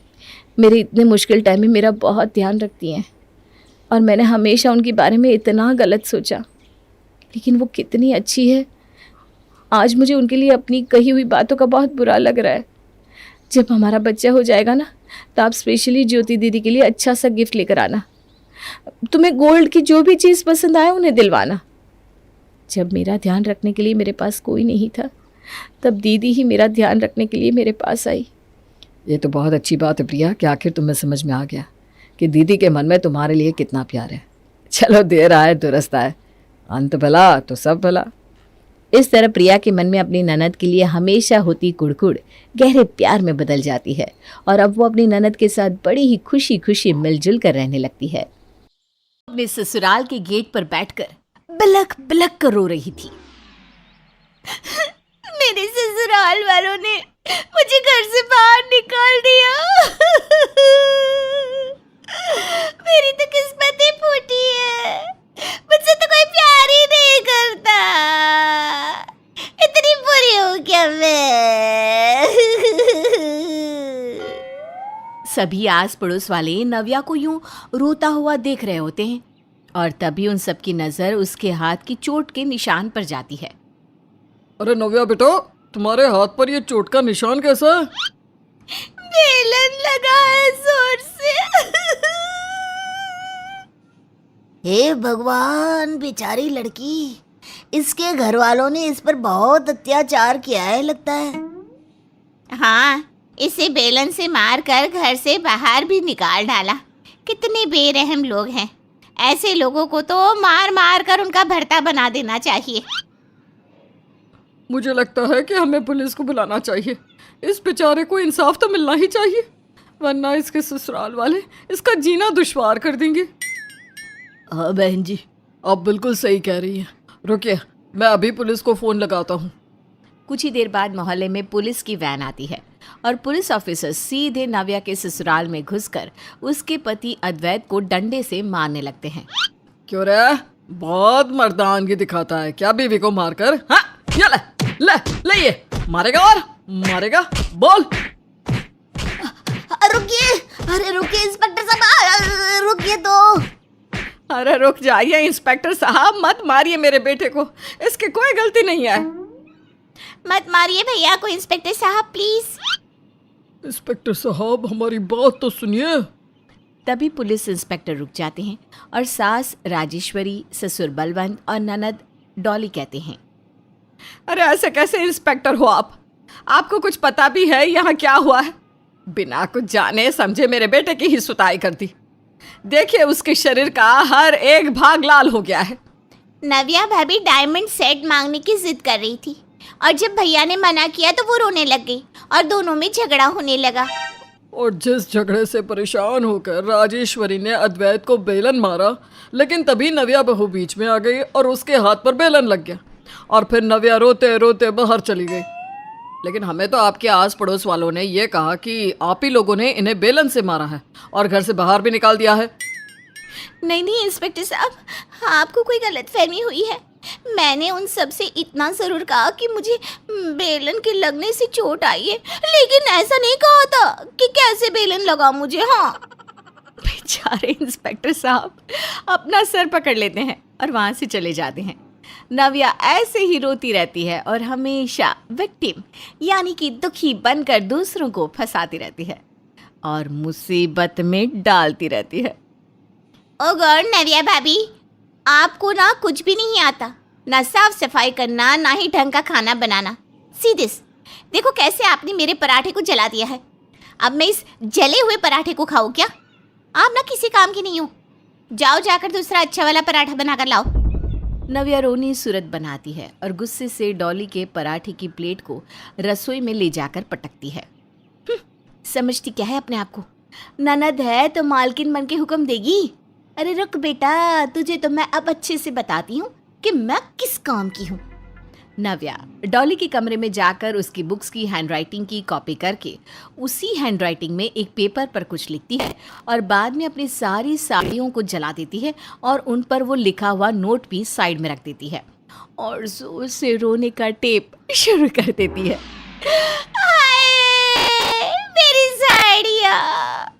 मेरे इतने मुश्किल टाइम में मेरा बहुत ध्यान रखती हैं, और मैंने हमेशा उनके बारे में इतना गलत सोचा, लेकिन वो कितनी अच्छी है। आज मुझे उनके लिए अपनी कही हुई बातों का बहुत बुरा लग रहा है। जब हमारा बच्चा हो जाएगा ना, तो आप स्पेशली ज्योति दीदी के लिए अच्छा सा गिफ्ट लेकर आना। तुम्हें गोल्ड की जो भी चीज़ पसंद आए उन्हें दिलवाना। जब मेरा ध्यान रखने के लिए मेरे पास कोई नहीं था, तब दीदी ही मेरा ध्यान रखने के लिए मेरे पास आई। ये तो बहुत अच्छी बात है प्रिया कि आखिर तुम्हें समझ में आ गया कि दीदी के मन में तुम्हारे लिए कितना प्यार है। चलो, देर आए दुरुस्त आए, अंत भला तो सब भला। इस तरह प्रिया के मन में अपनी ननद के लिए हमेशा होती कुड़कुड़ गहरे प्यार में बदल जाती है, और अब वो अपनी ननद के साथ बड़ी ही खुशी खुशी मिलजुल कर रहने लगती है। अपने ससुराल के गेट पर बैठकर बिलख बिलख कर रो रही थी। मेरे ससुराल वालों ने मुझे घर से बाहर निकाल दिया। मेरी तो किस्मत ही फूटी है। मुझसे तो कोई प्यार ही नहीं करता। इतनी बुरी हूँ क्या मैं? सभी आस पड़ोस वाले नव्या को यूं रोता हुआ देख रहे होते हैं, और तभी उन सबकी नजर उसके हाथ की चोट के निशान पर जाती है। अरे नव्या बेटा, तुम्हारे हाथ पर ये चोट का निशान कैसा है? बेलन लगा है जोर से। हे भगवान, बेचारी लड़की, इसके घर वालों ने इस पर बहुत अत्याचार किया है लगता है। हाँ, इसे बेलन से मारकर घर से बाहर भी निकाल डाला। कितने बेरहम लोग हैं। ऐसे लोगों को तो मार मार कर उनका भरता बना देना चाहिए। मुझे लगता है कि हमें पुलिस को बुलाना चाहिए। इस बेचारे को इंसाफ तो मिलना ही चाहिए, वरना इसके ससुराल वाले इसका जीना दुश्वार कर देंगे। हाँ बहन जी, आप बिल्कुल सही कह रही हैं। रुकिए, मैं अभी पुलिस को फ़ोन लगाता हूँ। कुछ ही देर बाद मोहल्ले में पुलिस की वैन आती है, और पुलिस ऑफिसर सीधे नव्या के ससुराल में घुसकर उसके पति अद्वैत को डंडे से मारने लगते हैं। क्यों रे, बहुत मर्दानगी दिखाता है क्या बीवी को मारकर? हाँ, ये ले ले ले, ये मारेगा और मारेगा, बोल। रुकिए, अरे रुकिए इंस्पेक्टर साहब, रुकिए तो। अरे रुक जाइए इंस्पेक्टर साहब, मत मारिए मेरे बेटे को, इसकी कोई गलती नहीं है। मत मारिए भैया को इंस्पेक्टर साहब, प्लीज। इंस्पेक्टर साहब, हमारी बात तो सुनिए। तभी पुलिस इंस्पेक्टर रुक जाते हैं, और सास राजेश्वरी, ससुर बलवंत और ननद डॉली कहते हैं, अरे ऐसे कैसे इंस्पेक्टर हो आप? आपको कुछ पता भी है यहाँ क्या हुआ है? बिना कुछ जाने समझे मेरे बेटे की ही सुताई कर दी। देखिए, उसके शरीर का हर एक भाग लाल हो गया है। नव्या भाभी डायमंड सेट मांगने की जिद कर रही थी, और जब भैया ने मना किया तो वो रोने लग गई, और दोनों में झगड़ा होने लगा। और जिस झगड़े से परेशान होकर राजेश्वरी ने अद्वैत को बेलन मारा, लेकिन तभी नव्या बहू बीच में आ गई और उसके हाथ पर बेलन लग गया, और फिर नव्या रोते रोते बाहर चली गई। लेकिन हमें तो आपके आस पड़ोस वालों ने ये कहा कि आप ही लोगों ने इन्हें बेलन से मारा है और घर से बाहर भी निकाल दिया है। नहीं इंस्पेक्टर साहब, आपको कोई गलतफहमी हुई है। मैंने उन सब से इतना ज़रूर कहा कि मुझे बेलन के लगने से चोट आई है, लेकिन ऐसा नहीं कहा था कि कैसे बेलन लगा मुझे। हाँ, बेचारे इंस्पेक्टर साहब अपना सर पकड़ लेते हैं और वहाँ से चले जाते हैं। नव्या ऐसे ही रोती रहती है और हमेशा विक्टिम यानी कि दुखी बनकर दूसरों को फंसाती रहती है और मुसीबत में डालती रहती है। ओ गॉड नव्या भाभी, आपको ना कुछ भी नहीं आता, ना साफ सफाई करना, ना ही ढंग का खाना बनाना। सीधे देखो कैसे आपने मेरे पराठे को जला दिया है। अब मैं इस जले हुए पराठे को खाऊं क्या? आप ना किसी काम की नहीं हो। जाओ जाकर दूसरा अच्छा वाला पराठा बनाकर लाओ। नव्या रोनी सूरत बनाती है और गुस्से से डॉली के पराठे की प्लेट को रसोई में ले जाकर पटकती है। समझती क्या है अपने आप को? ननद है तो मालकिन बन के हुक्म देगी। अरे रुक बेटा, तुझे तो मैं अब अच्छे से बताती हूँ कि मैं किस काम की हूँ। नव्या डॉली के कमरे में जाकर उसकी बुक्स की हैंडराइटिंग की कॉपी करके उसी हैंडराइटिंग में एक पेपर पर कुछ लिखती है और बाद में अपनी सारी साड़ियों को जला देती है और उन पर वो लिखा हुआ नोट भी साइड में रख देती है और जोर से रोने का टेप शुरू कर देती है। मेरी साड़ियाँ,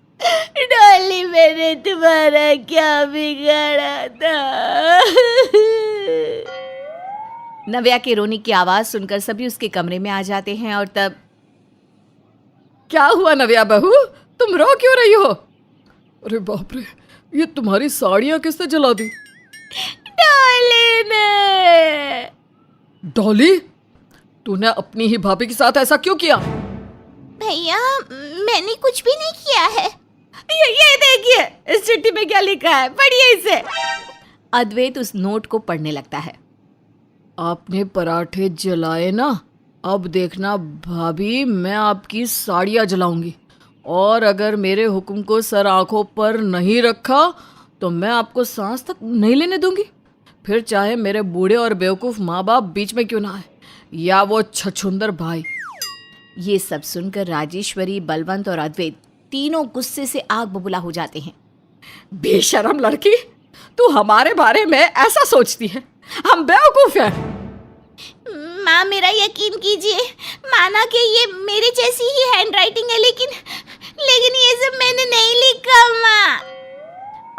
डॉली मैंने तुम्हारा क्या बिगाड़ा था। नव्या के रोने की आवाज सुनकर सभी उसके कमरे में आ जाते हैं और तब क्या हुआ नव्या बहू, तुम रो क्यों रही हो? अरे बाप रे, ये तुम्हारी साड़ियाँ किसने जला दी? डॉली ने। डॉली, तूने अपनी ही भाभी के साथ ऐसा क्यों किया? भैया मैंने कुछ भी नहीं किया है। ये देखिए इस चिट्ठी में क्या लिखा है, पढ़िए इसे। अद्वैत उस नोट को पढ़ने लगता है। आपने पराठे जलाए ना, अब देखना भाभी, मैं आपकी साड़ियाँ जलाऊंगी और अगर मेरे हुक्म को सर आंखों पर नहीं रखा तो मैं आपको सांस तक नहीं लेने दूंगी, फिर चाहे मेरे बूढ़े और बेवकूफ़ माँ बाप बीच में क्यों ना आए या वो छछुंदर भाई। ये सब सुनकर राजेश्वरी, बलवंत और अद्वैत तीनों गुस्से से आग बबूला हो जाते हैं। बेशरम लड़की, तू हमारे बारे में ऐसा सोचती है? हम बेवकूफ़ हैं। माँ मेरा यकीन कीजिए, माना कि ये मेरी जैसी ही हैंडराइटिंग है, लेकिन ये सब मैंने नहीं लिखा माँ।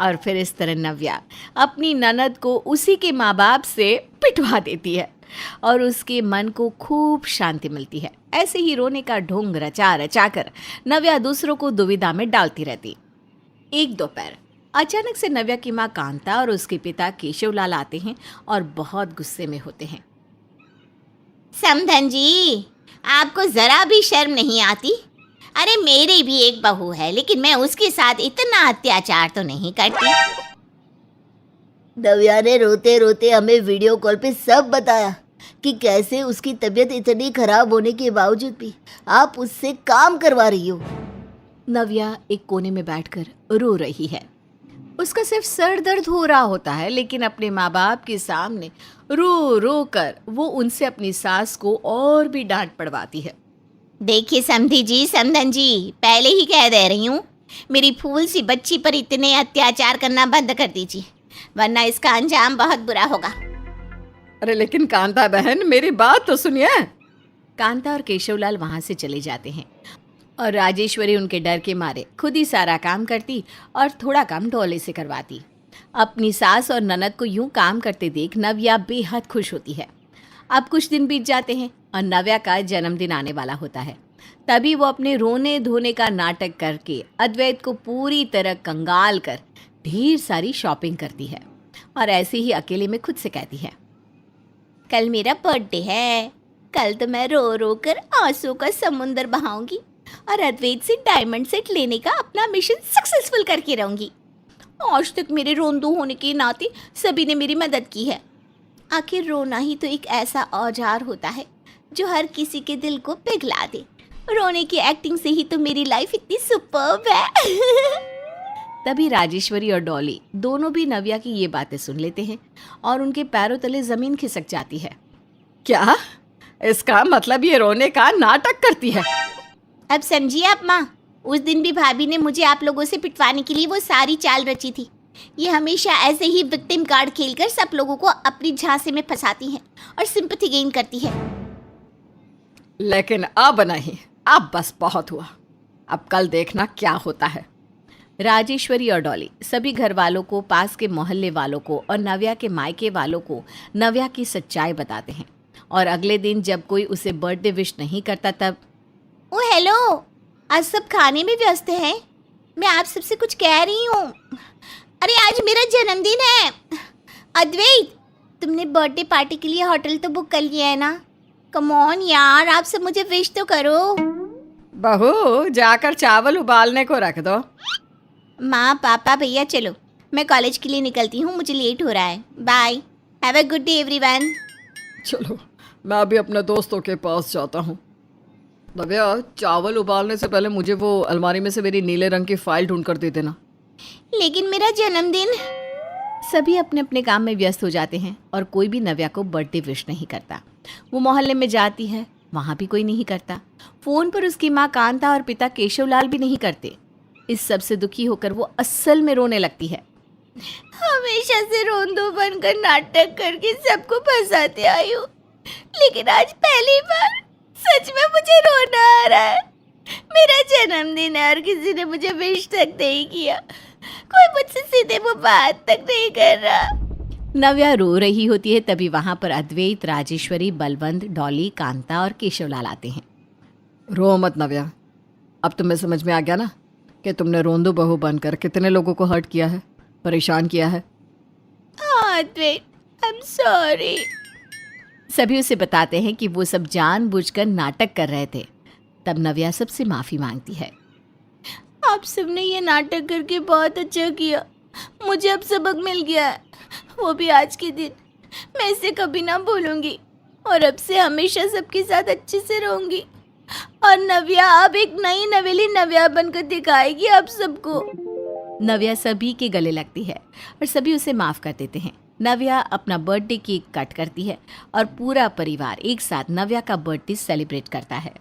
और फिर इस तरह नव्या अपनी ननद को उसी के माँ बाप से पिटवा देती है और उसके मन को खूब शांति मिलती है। ऐसे ही रोने का ढोंग रचा रचा कर नव्या दूसरों को दुविधा में डालती रहती। एक दोपहर अचानक से नव्या की माँ कांता और उसके पिता केशवलाल आते हैं और बहुत गुस्से में होते हैं। समधन जी, आपको जरा भी शर्म नहीं आती? अरे मेरी भी एक बहू है, लेकिन मैं उसके साथ इतना अत्याचार तो नहीं करती। नव्या ने रोते रोते हमें वीडियो कॉल पे सब बताया कि कैसे उसकी तबीयत इतनी खराब होने के बावजूद भी आप उससे काम करवा रही हो। नव्या एक कोने में बैठकर रो रही है। उसका सिर्फ सर दर्द हो रहा होता है, लेकिन अपने माँ बाप के सामने रो रो कर वो उनसे अपनी सास को और भी डांट पड़वाती है। देखिए समधी जी, समधन जी, पहले ही कह दे रही हूँ, मेरी फूल सी बच्ची पर इतने अत्याचार करना बंद कर दीजिए, वरना इसका अंजाम बहुत बुरा होगा। अरे लेकिन कांता बहन, मेरी बात तो सुनिए। कांता और केशवलाल वहाँ से चले जाते हैं और राजेश्वरी उनके डर के मारे खुद ही सारा काम करती और थोड़ा काम डॉली से करवाती। अपनी सास और ननद को यूं काम करते देख नव्या बेहद खुश होती है। अब कुछ दिन बीत जाते हैं और नव्या का जन्मदिन आने वाला होता है। तभी वो अपने रोने धोने का नाटक करके अद्वैत को पूरी तरह कंगाल कर ढेर सारी शॉपिंग करती है और ऐसे ही अकेले में खुद से कहती है, कल मेरा बर्थडे है, कल तो मैं रो रो कर आंसू का समुंदर बहाऊंगी और अद्वैत से डायमंड सेट लेने का अपना मिशन सक्सेसफुल करके रहूंगी। आज तक मेरे रोंदू होने के नाते सभी ने मेरी मदद की है। आखिर रोना ही तो एक ऐसा औजार होता है जो हर किसी के दिल को पिघला दे। रोने की एक्टिंग से ही तो मेरी लाइफ इतनी सुपर्ब है। तभी राजेश्वरी और डॉली दोनों भी नव्या की ये बातें सुन लेते हैं और उनके पैरों तले जमीन खिसक जाती है। क्या? इसका मतलब ये रोने का नाटक करती है? अब समझिए आप माँ, उस दिन भी भाभी ने मुझे आप लोगों से पिटवाने के लिए वो सारी चाल रची थी। ये हमेशा ऐसे ही विक्टिम कार्ड खेलकर सब लोगों को अपनी झांसे में फंसाती हैं और सिंपैथी गेन करती है। लेकिन अब नहीं, अब बस बहुत हुआ। अब कल देखना क्या होता है। राजेश्वरी और डॉली सभी घर वालों को, पास के मोहल्ले वालों को और नव्या के मायके वालों को नव्या की सच्चाई बताते हैं। और अगले दिन जब कोई उसे बर्थडे विश नहीं करता तब, ओ हेलो, आज सब खाने में व्यस्त हैं, मैं आप सबसे कुछ कह रही हूँ। अरे आज मेरा जन्मदिन है। अद्वैत, तुमने बर्थडे पार्टी के लिए होटल तो बुक कर लिया है ना? कम ऑन यार, आप सब मुझे विश तो करो। बहू, जाकर चावल उबालने को रख दो। माँ, पापा, भैया, चलो मैं कॉलेज के लिए निकलती हूँ, मुझे लेट हो रहा है। Bye, have a good day everyone. चलो, मैं अभी अपने दोस्तों के पास जाता हूँ। नव्या, चावल उबालने से पहले मुझे वो अलमारी में से मेरी नीले रंग की फाइल ढूंढ कर दे देना। लेकिन मेरा जन्मदिन। सभी अपने अपने काम में व्यस्त हो जाते हैं और कोई भी नव्या को बर्थडे विश नहीं करता। वो मोहल्ले में जाती है, वहाँ भी कोई नहीं करता। फ़ोन पर उसकी माँ कांता और पिता केशवलाल भी नहीं करते। इस सब से दुखी होकर वो असल में रोने लगती है। हमेशा से रोंदू बनकर नाटक करके सबको फंसाते आई हूँ, लेकिन आज पहली बार सच में मुझे रोना आ रहा है। मेरा जन्मदिन है और किसी ने मुझे विश तक नहीं किया। कोई मुझसे सीधे मुंह बात तक नहीं कर रहा। नव्या रो रही होती है, तभी वहां पर अद्वैत, राजेश्वरी, बलवंत, डॉली, कांता और केशवलाल आते हैं। रो मत नव्या, अब तुम्हें समझ में आ गया ना कि तुमने रोंदू बहू बनकर कितने लोगों को हर्ट किया है, परेशान किया है। हाँ अद्वैत, आई एम सॉरी। सभी उसे बताते हैं कि वो सब जानबूझकर नाटक कर रहे थे। तब नव्या सबसे माफ़ी मांगती है। आप सबने ये नाटक करके बहुत अच्छा किया, मुझे अब सबक मिल गया है, वो भी आज के दिन। मैं इसे कभी ना भूलूंगी और अब से हमेशा सबके साथ अच्छे से रहूंगी। और नव्या अब एक नई नवेली नव्या बनकर दिखाएगी आप सबको। नव्या सभी के गले लगती है और सभी उसे माफ़ कर देते हैं। नव्या अपना बर्थडे केक कट करती है और पूरा परिवार एक साथ नव्या का बर्थडे सेलिब्रेट करता है।